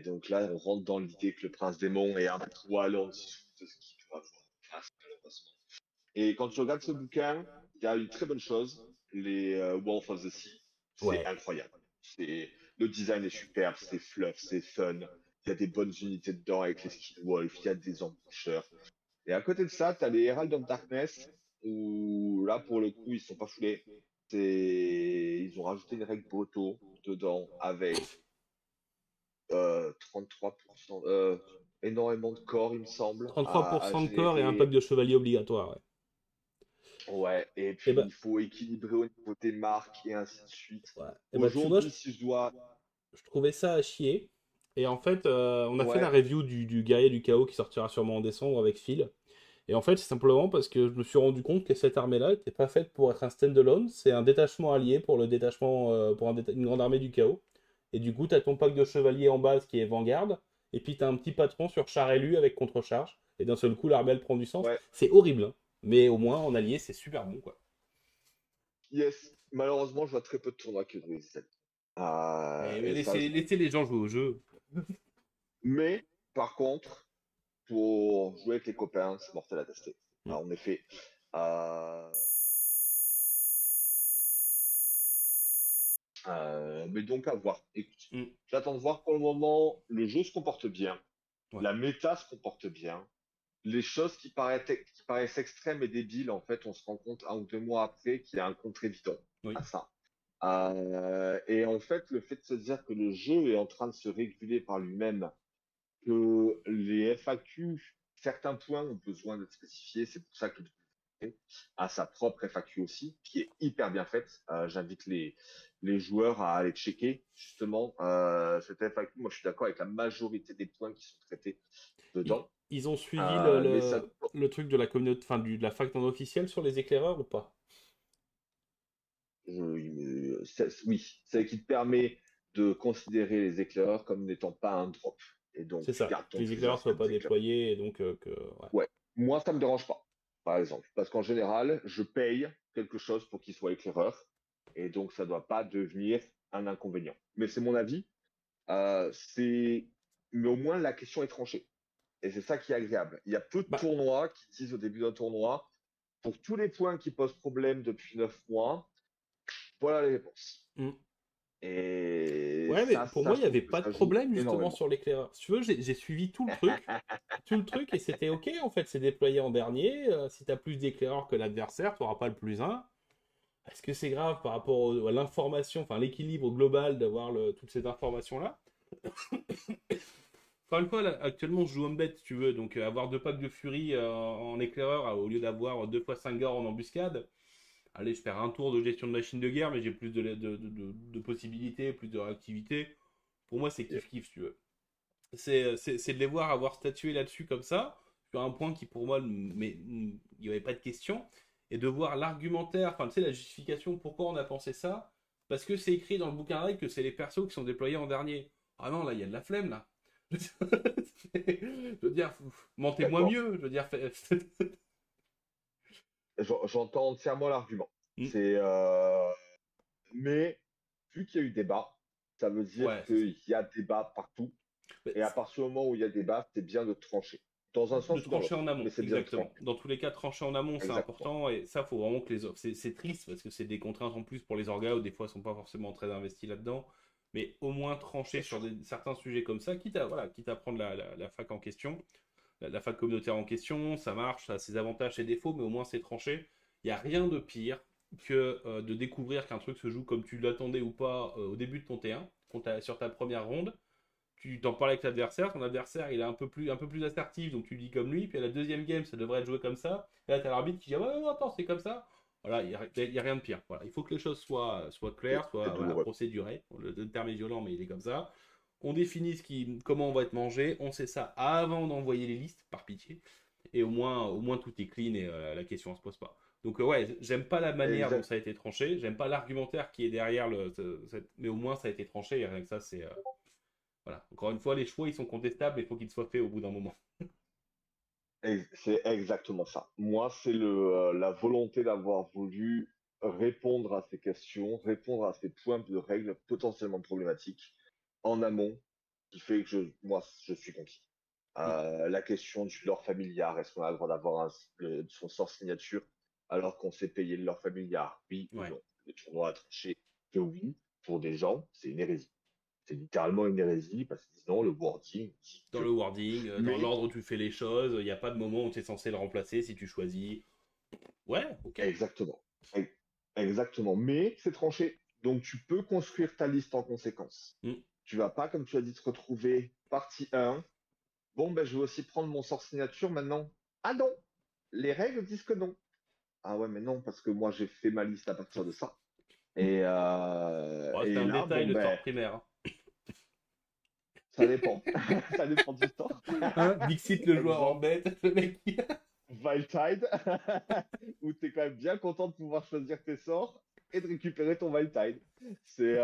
donc là, on rentre dans l'idée que le prince démon est un poil en dessous de ce qu'il doit avoir en face, malheureusement. Et quand tu regardes ce bouquin, il y a une très bonne chose, les Wolf of the Sea, c'est Ouais. incroyable. C'est le design est superbe, c'est fluff, c'est fun. Il y a des bonnes unités dedans avec les Skinwolf, il y a des emboucheurs. Et à côté de ça, tu as les Herald of Darkness, où là, pour le coup, ils sont pas foulés. Ils ont rajouté une règle Boto dedans avec 33%, énormément de corps, il me semble, à 33% de corps et un pack générer. de chevalier obligatoire, ouais. Ouais, et Et puis bah, il faut équilibrer au niveau des marques et ainsi de suite. ouais. Et bah, tu vois, Aujourd'hui, si je dois. je trouvais ça à chier. Et en fait, on a fait la Ouais, review du guerrier du chaos qui sortira sûrement en décembre avec Phil. Et en fait, c'est simplement parce que je me suis rendu compte que cette armée-là n'était pas faite pour être un stand-alone. C'est un détachement allié pour le détachement, pour une grande armée du chaos. Et du coup, tu as ton pack de chevaliers en base qui est Vanguard. Et puis tu as un petit patron sur char élu avec contre-charge. Et d'un seul coup, l'armée elle prend du sens. ouais, C'est horrible, hein. Mais au moins, en allié, c'est super bon, quoi. yes. Malheureusement, je vois très peu de tournois que de Z. Mais Et ça, laissez les gens jouer au jeu. mais, par contre, pour jouer avec les copains, c'est mortel à tester. Mm. Alors, en effet. Euh, mais donc à voir. Écoute, Mm. j'attends de voir pour le moment. Le jeu se comporte bien. Ouais. La méta se comporte bien. Les choses qui paraissent extrêmes et débiles, en fait, on se rend compte 1 ou 2 mois après qu'il y a un contre-évident Oui. à ça. Et en fait, le fait de se dire que le jeu est en train de se réguler par lui-même, que les FAQ, certains points ont besoin d'être spécifiés, c'est pour ça que le WT a sa propre FAQ aussi, qui est hyper bien faite. J'invite les joueurs à aller checker justement cette FAQ. Moi, je suis d'accord avec la majorité des points qui sont traités Ils, dedans. ils ont suivi Mais ça, le truc de la communauté, enfin, de la fac non officielle sur les éclaireurs ou pas? oui, c'est qui te permet de considérer les éclaireurs comme n'étant pas un drop. Et donc, C'est tu ça. gardes Que ton les plusieurs éclaireurs soient semaines pas d'éclaireurs. déployés et donc ouais. Ouais. Moi, ça me dérange pas, par exemple. Parce qu'en général, je paye quelque chose pour qu'il soit éclaireur. Et donc, ça doit pas devenir un inconvénient. Mais c'est mon avis. C'est... Mais au moins, la question est tranchée. Et c'est ça qui est agréable. Il y a peu de Bah, tournois qui disent au début d'un tournoi, pour tous les points qui posent problème depuis 9 mois, voilà les réponses. hmm. Et Ouais, mais pour ça, moi, il je n'y trouve avait que pas de ça joue problème justement énormément. sur l'éclaireur. Si tu veux, j'ai suivi tout le truc. Tout le truc et c'était ok en fait. C'est déployé en dernier. Si tu as plus d'éclaireurs que l'adversaire, tu n'auras pas le plus un. Est-ce que c'est grave par rapport à l'information, enfin l'équilibre global d'avoir toutes ces informations-là? Encore une fois, là, actuellement, je joue en bête, si tu veux. Donc, avoir 2 packs de furie en éclaireur au lieu d'avoir 2 fois 5 gars en embuscade. Allez, je perds un tour de gestion de machine de guerre, mais j'ai plus de possibilités, plus de réactivité. Pour moi, c'est Yeah. kiff-kiff, si tu veux. C'est de les voir avoir statué là-dessus comme ça, sur un point qui, pour moi, mais il n'y avait pas de question. Et de voir l'argumentaire, enfin, tu sais, la justification, pourquoi on a pensé ça. Parce que c'est écrit dans le bouquin de règles que c'est les persos qui sont déployés en dernier. Ah non, là, il y a de la flemme, là. Je veux dire, mentez-moi D'accord. mieux. Je veux dire, J'entends entièrement l'argument. Hmm. C'est, mais vu qu'il y a eu débat, ça veut dire Ouais, c'est ça. qu'il y a débat partout. Mais Et à partir du moment où il y a débat, c'est bien de trancher. Dans un de sens ou dans trancher en l'autre. Mais amont, c'est bien de exactement. trancher. Dans tous les cas, trancher en amont, c'est Exactement. important. Et ça, faut vraiment que les offres. C'est triste parce que c'est des contraintes en plus pour les orgas où des fois, ils sont pas forcément très investis là-dedans. Mais au moins trancher Bien sur sûr. certains sujets comme ça, voilà, quitte à prendre la fac en question, la fac communautaire en question, ça marche, ça a ses avantages, ses défauts, mais au moins c'est tranché. Il n'y a rien de pire que de découvrir qu'un truc se joue comme tu l'attendais ou pas au début de ton T1, sur ta première ronde. tu t'en parles avec l'adversaire, ton adversaire il est un peu plus assertif, donc tu le dis comme lui, puis à la deuxième game ça devrait être joué comme ça, et là t'as l'arbitre qui dit ah ouais, non, attends, c'est comme ça. Voilà, il y a rien de pire. Voilà, il faut que les choses soient claires, C'est soient voilà, douloureux. procédurées. Le terme est violent, mais il est comme ça. On définit comment on va être mangé, on sait ça avant d'envoyer les listes, par pitié, et au moins tout est clean et la question ne se pose pas. Donc ouais, j'aime pas la manière dont Exact. ça a été tranché, j'aime pas l'argumentaire qui est derrière mais au moins ça a été tranché et rien que ça c'est voilà. Encore une fois, les choix ils sont contestables, il faut qu'ils soient faits au bout d'un moment. C'est exactement ça. Moi, c'est la volonté d'avoir voulu répondre à ces questions, répondre à ces points de règles potentiellement problématiques en amont, qui fait que moi, je suis conquis. Mm. La question du lore familiar, est-ce qu'on a le droit d'avoir son sort signature alors qu'on s'est payé le lore familiar? Oui ou Ouais. non? Le tournoi a tranché que oui, pour des gens, c'est une hérésie. C'est littéralement une hérésie parce que sinon, le wording dit Dans que. le wording, dans Mais l'ordre où tu fais les choses, il n'y a pas de moment où tu es censé le remplacer si tu choisis. Ouais, ok. exactement. E- Exactement. Mais c'est tranché. Donc tu peux construire ta liste en conséquence. Mm. Tu vas pas, comme tu as dit, te retrouver partie 1. Bon, ben, je vais aussi prendre mon sort signature maintenant. Ah non! Les règles disent que non. Ah ouais, mais non, parce que moi j'ai fait ma liste à partir de ça. Oh, c'est Et un là, détail bon, le sort ben, primaire. Hein. ça dépend. Ça dépend du sort. Hein, Dixit le joueur en Exemple, bête, le mec qui. Wildtide, où tu es quand même bien content de pouvoir choisir tes sorts et de récupérer ton Wildtide. C'est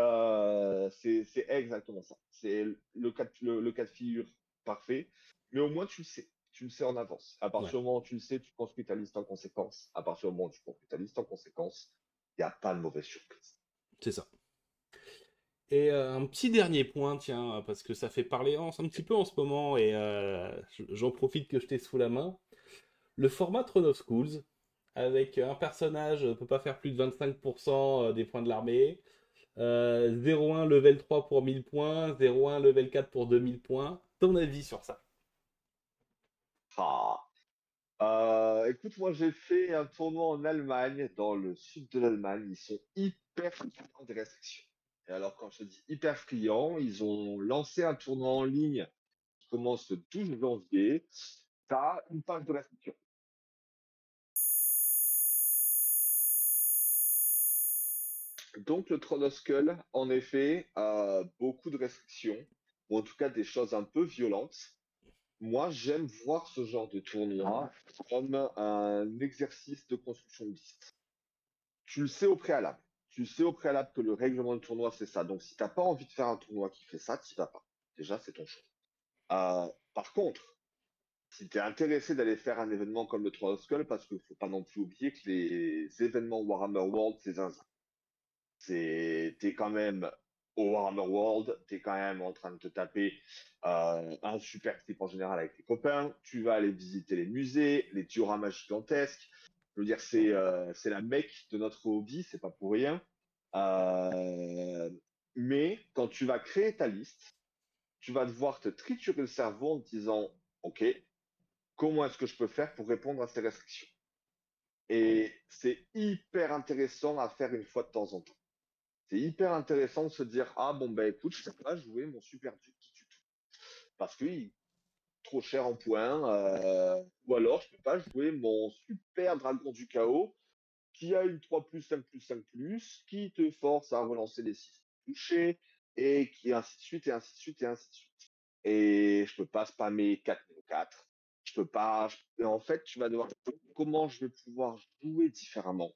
exactement ça. C'est le cas de figure parfait. Mais au moins, tu le sais. Tu le sais en avance. À Ouais, partir du moment où tu le sais, tu construis ta liste en conséquence. À partir du moment où tu construis ta liste en conséquence, il n'y a pas de mauvaise surprise. c'est ça. Et un petit dernier point, tiens, parce que ça fait parler un petit peu en ce moment et j'en profite que je t'ai sous la main. Le format Throne of Schools, avec un personnage ne peut pas faire plus de 25% des points de l'armée, 0,1 level 3 pour 1000 points, 0,1 level 4 pour 2000 points. Ton avis sur ça? Ah. Écoute, moi j'ai fait un tournoi en Allemagne, dans le sud de l'Allemagne. Ils sont hyper friands des restrictions. Et alors, quand je te dis hyper friands, ils ont lancé un tournoi en ligne qui commence le 12 janvier. T'as une page de restrictions. Donc, le Throne of Skull, en effet, a beaucoup de restrictions, ou en tout cas des choses un peu violentes. Moi, j'aime voir ce genre de tournoi comme un exercice de construction de liste. Tu le sais au préalable. Tu le sais au préalable que le règlement de tournoi, c'est ça. Donc, si t'as pas envie de faire un tournoi qui fait ça, t'y vas pas. Déjà, c'est ton choix. Par contre, si tu es intéressé d'aller faire un événement comme le 3 Skull, parce qu'il faut pas non plus oublier que les événements Warhammer World, c'est zinzin. T'es quand même au Warhammer World, t'es quand même en train de te taper un super trip en général avec tes copains. Tu vas aller visiter les musées, les dioramas gigantesques. Je veux dire, c'est la mecque de notre hobby, c'est pas pour rien. Euh, mais quand tu vas créer ta liste, tu vas devoir te triturer le cerveau en te disant, OK, comment est-ce que je peux faire pour répondre à ces restrictions? Et c'est hyper intéressant à faire une fois de temps en temps. C'est hyper intéressant de se dire, ah bon, bah écoute, je ne peux pas jouer mon super duc qui tue tout. Parce qu'il est trop cher en points. Ou alors, je ne peux pas jouer mon super dragon du chaos qui a une 3+, 5+, 5+, qui te force à relancer les 6 touchés, et qui ainsi de suite, et ainsi de suite, et ainsi de suite. Et je peux pas spammer 4 4. Je peux pas. Et en fait, tu vas devoir. Comment je vais pouvoir jouer différemment?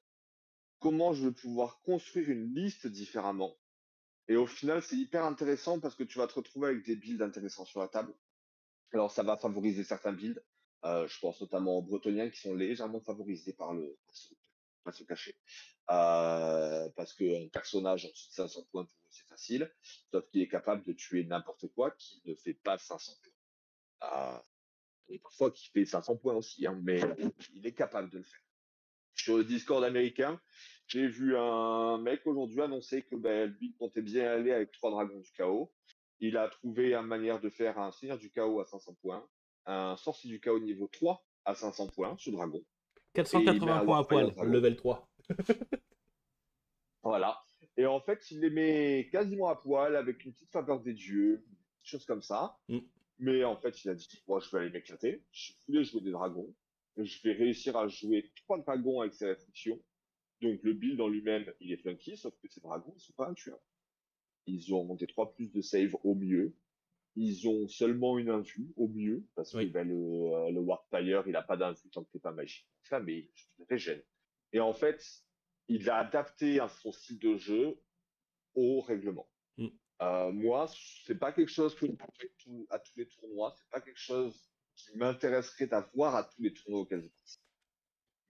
Comment je vais pouvoir construire une liste différemment? Et au final, c'est hyper intéressant parce que tu vas te retrouver avec des builds intéressants sur la table. Alors, ça va favoriser certains builds. Je pense notamment aux Bretoniens qui sont légèrement favorisés par le. Pas se cacher. Parce qu'un personnage en dessous de 500 points, pour eux, c'est facile. Sauf qu'il est capable de tuer n'importe quoi qui ne fait pas 500 points. Et parfois qui fait 500 points aussi, hein, mais il est capable de le faire. Sur le Discord américain, j'ai vu un mec aujourd'hui annoncer que ben, lui comptait bien aller avec 3 dragons du chaos. Il a trouvé une manière de faire un seigneur du chaos à 500 points, un sorcier du chaos niveau 3 à 500 points sur dragon, et il met 480 un points à Warfire poil, dragon. level 3. Voilà. Et en fait, il les met quasiment à poil avec une petite faveur des dieux. des choses comme ça. Mm. Mais en fait, il a dit, moi, je vais aller m'éclater. Je voulais jouer des dragons. Je vais réussir à jouer 3 dragons avec ces restrictions. Donc, le build en lui-même, il est funky, sauf que ces dragons, ils sont pas intuables. Ils ont monté 3+ de save au mieux. Ils ont seulement une invue au mieux, parce que Oui. ben, le Warfire, il a pas d'invue tant que t'es pas magique. Ça, mais je te régène. Et en fait, il a adapté son style de jeu au règlement. Mm. Moi, c'est pas quelque chose que je fais à tous les tournois. C'est pas quelque chose qui m'intéresserait d'avoir à tous les tournois auxquels je participe.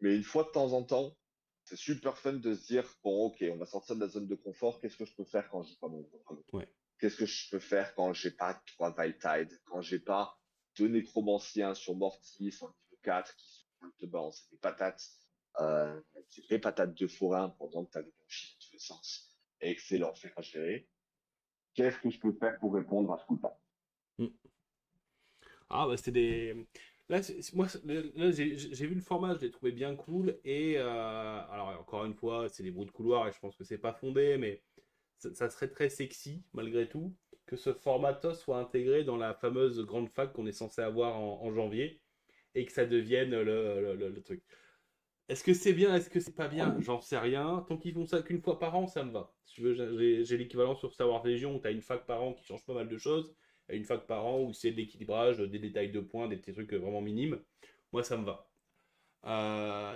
Mais une fois de temps en temps, c'est super fun de se dire, bon, ok, on va sortir de la zone de confort. Qu'est-ce que je peux faire quand je joue pas mon dragon? Ouais. Qu'est-ce que je peux faire quand j'ai pas 3 Tide, quand j'ai pas 2 nécromanciens sur Mortis en niveau 4 qui sont de base, c'est des patates, c'est des patates de forain pendant que t'as des blanchis dans tous les sens. Excellent, faire à gérer. Qu'est-ce que je peux faire pour répondre à ce coup-là? Mm. Ah, bah, c'était des. Là, là, j'ai vu le format, je l'ai trouvé bien cool. Et alors, encore une fois, c'est des bruits de couloir et je pense que c'est pas fondé, mais ça serait très sexy, malgré tout, que ce format TOS soit intégré dans la fameuse grande fac qu'on est censé avoir en janvier et que ça devienne le truc. Est-ce que c'est bien, est-ce que c'est pas bien? J'en sais rien. Tant qu'ils font ça qu'une fois par an, ça me va. Si tu veux, j'ai l'équivalent sur Star Wars Légion où tu as une fac par an qui change pas mal de choses, et une fac par an où c'est de l'équilibrage, des détails de points, des petits trucs vraiment minimes. Moi, ça me va.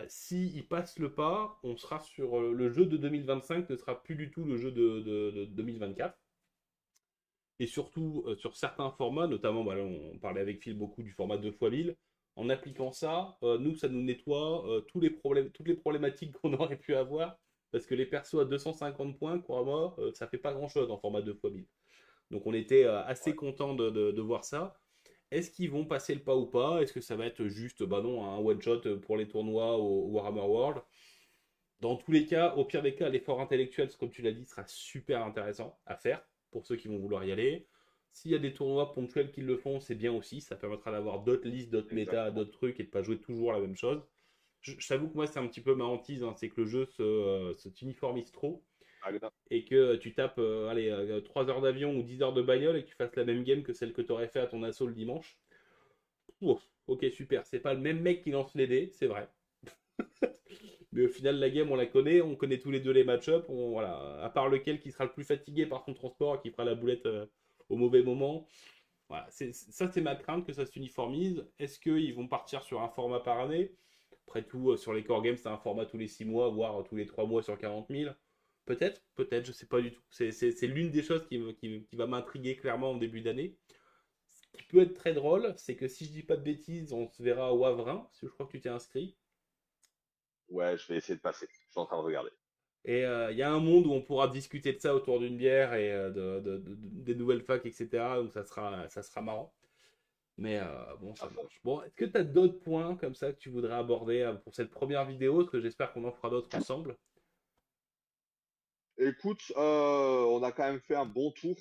Si ils passent le pas, on sera sur le jeu de 2025 ne sera plus du tout le jeu de 2024. Et surtout sur certains formats, notamment, bah, là, on parlait avec Phil beaucoup du format 2 fois 1000. En appliquant ça, nous, ça nous nettoie tous les problèmes, toutes les problématiques qu'on aurait pu avoir. Parce que les persos à 250 points, crois-moi, ça fait pas grand-chose en format 2 fois 1000. Donc on était assez Ouais. content de voir ça. Est-ce qu'ils vont passer le pas ou pas? Est-ce que ça va être juste, bah non, un one-shot pour les tournois au Warhammer World? Dans tous les cas, au pire des cas, l'effort intellectuel, comme tu l'as dit, sera super intéressant à faire pour ceux qui vont vouloir y aller. S'il y a des tournois ponctuels qui le font, c'est bien aussi. Ça permettra d'avoir d'autres listes, d'autres méta, Exactement. d'autres trucs et de pas jouer toujours la même chose. Je t'avoue que moi, c'est un petit peu ma hantise, hein, c'est que le jeu se uniformise trop Agda. et que tu tapes allez, 3 heures d'avion ou 10 heures de bagnole et que tu fasses la même game que celle que tu aurais fait à ton assaut le dimanche. Ouf, ok, super. C'est pas le même mec qui lance les dés, c'est vrai. Mais au final, la game, on connaît tous les deux les match-up. Voilà, à part lequel qui sera le plus fatigué par son transport et qui fera la boulette au mauvais moment. Voilà, ça, c'est ma crainte que ça s'uniformise. Est-ce qu'ils vont partir sur un format par année? Après tout, sur les core games, c'est un format tous les 6 mois, voire tous les 3 mois sur 40 000. Peut-être, peut-être, je sais pas du tout. C'est l'une des choses qui va m'intriguer clairement en début d'année. Ce qui peut être très drôle, c'est que si je dis pas de bêtises, on se verra au Havrin, parce que je crois que tu t'es inscrit. Ouais, je vais essayer de passer. Je suis en train de regarder. Et il y a un monde où on pourra discuter de ça autour d'une bière et des nouvelles facs, etc. Donc ça sera marrant. Mais bon, À ça fond. marche. Bon, est-ce que tu as d'autres points comme ça que tu voudrais aborder pour cette première vidéo? Parce que j'espère qu'on en fera d'autres ensemble. Écoute, on a quand même fait un bon tour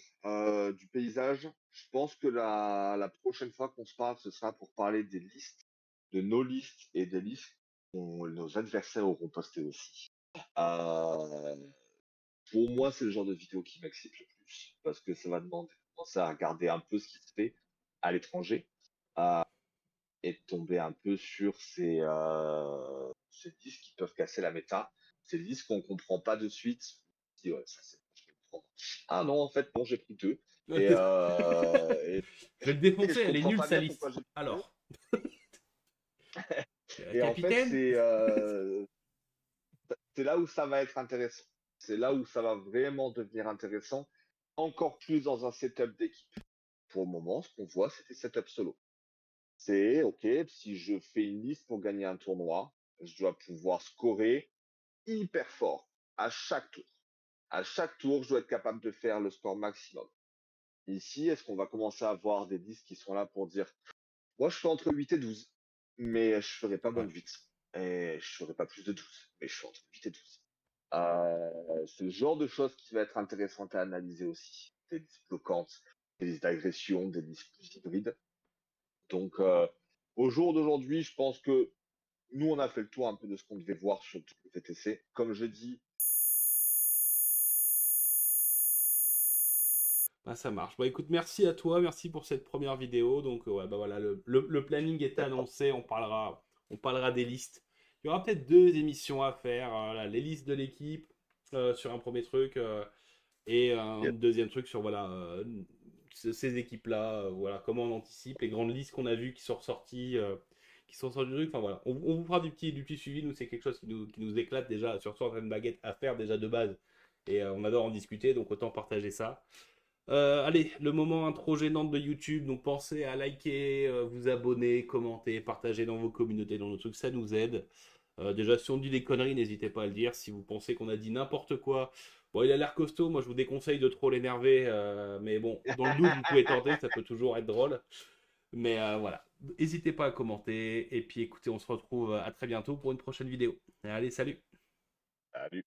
du paysage. Je pense que la prochaine fois qu'on se parle, ce sera pour parler des listes, de nos listes et des listes que nos adversaires auront postées aussi. Euh, pour moi, c'est le genre de vidéo qui m'excite le plus parce que ça va demander de commencer à regarder un peu ce qui se fait à l'étranger et de tomber un peu sur ces disques qui peuvent casser la méta, ces disques qu'on comprend pas de suite. On se dit, ouais, ça c'est bon, je comprends. Ah non, en fait, bon, j'ai pris deux. Et, Je vais te et défoncer, je elle est comprends nulle pas sa bien pourquoi liste. j'ai pris deux. Alors, Et en fait, capitaine? c'est là où ça va être intéressant. C'est là où ça va vraiment devenir intéressant, encore plus dans un setup d'équipe. Pour le moment, ce qu'on voit, c'est des setups solo. C'est, OK, si je fais une liste pour gagner un tournoi, je dois pouvoir scorer hyper fort à chaque tour. À chaque tour, je dois être capable de faire le score maximum. Ici, est-ce qu'on va commencer à avoir des listes qui sont là pour dire, moi, je fais entre 8 et 12, mais je ferai pas moins Ouais. de 8. Et je ferai pas plus de 12, mais je fais entre 8 et 12. Ce genre de choses qui va être intéressante à analyser aussi. Des listes bloquantes, des listes d'agression, des listes plus hybrides. Donc, au jour d'aujourd'hui, je pense que nous, on a fait le tour un peu de ce qu'on devait voir sur tout le TTC. Comme je dis, Bah, ça marche. Bah écoute, merci à toi, merci pour cette première vidéo. Donc ouais, bah voilà, le planning est annoncé, on parlera des listes. Il y aura peut-être deux émissions à faire, là, les listes de l'équipe sur un premier truc et un Yep. deuxième truc sur voilà ces équipes-là, voilà comment on anticipe les grandes listes qu'on a vues qui sont sorties du truc. Enfin voilà, on vous fera du petit suivi. Nous c'est quelque chose qui nous éclate déjà sur certaines baguettes à faire déjà de base et on adore en discuter, donc autant partager ça. Allez, le moment intro gênant de YouTube, donc pensez à liker, vous abonner, commenter, partager dans vos communautés, dans nos trucs, ça nous aide. Déjà, si on dit des conneries, n'hésitez pas à le dire. Si vous pensez qu'on a dit n'importe quoi, bon, il a l'air costaud, moi je vous déconseille de trop l'énerver, mais bon, dans le doute, vous pouvez tenter, ça peut toujours être drôle. Mais voilà, n'hésitez pas à commenter, et puis écoutez, on se retrouve à très bientôt pour une prochaine vidéo. Allez, salut! Salut.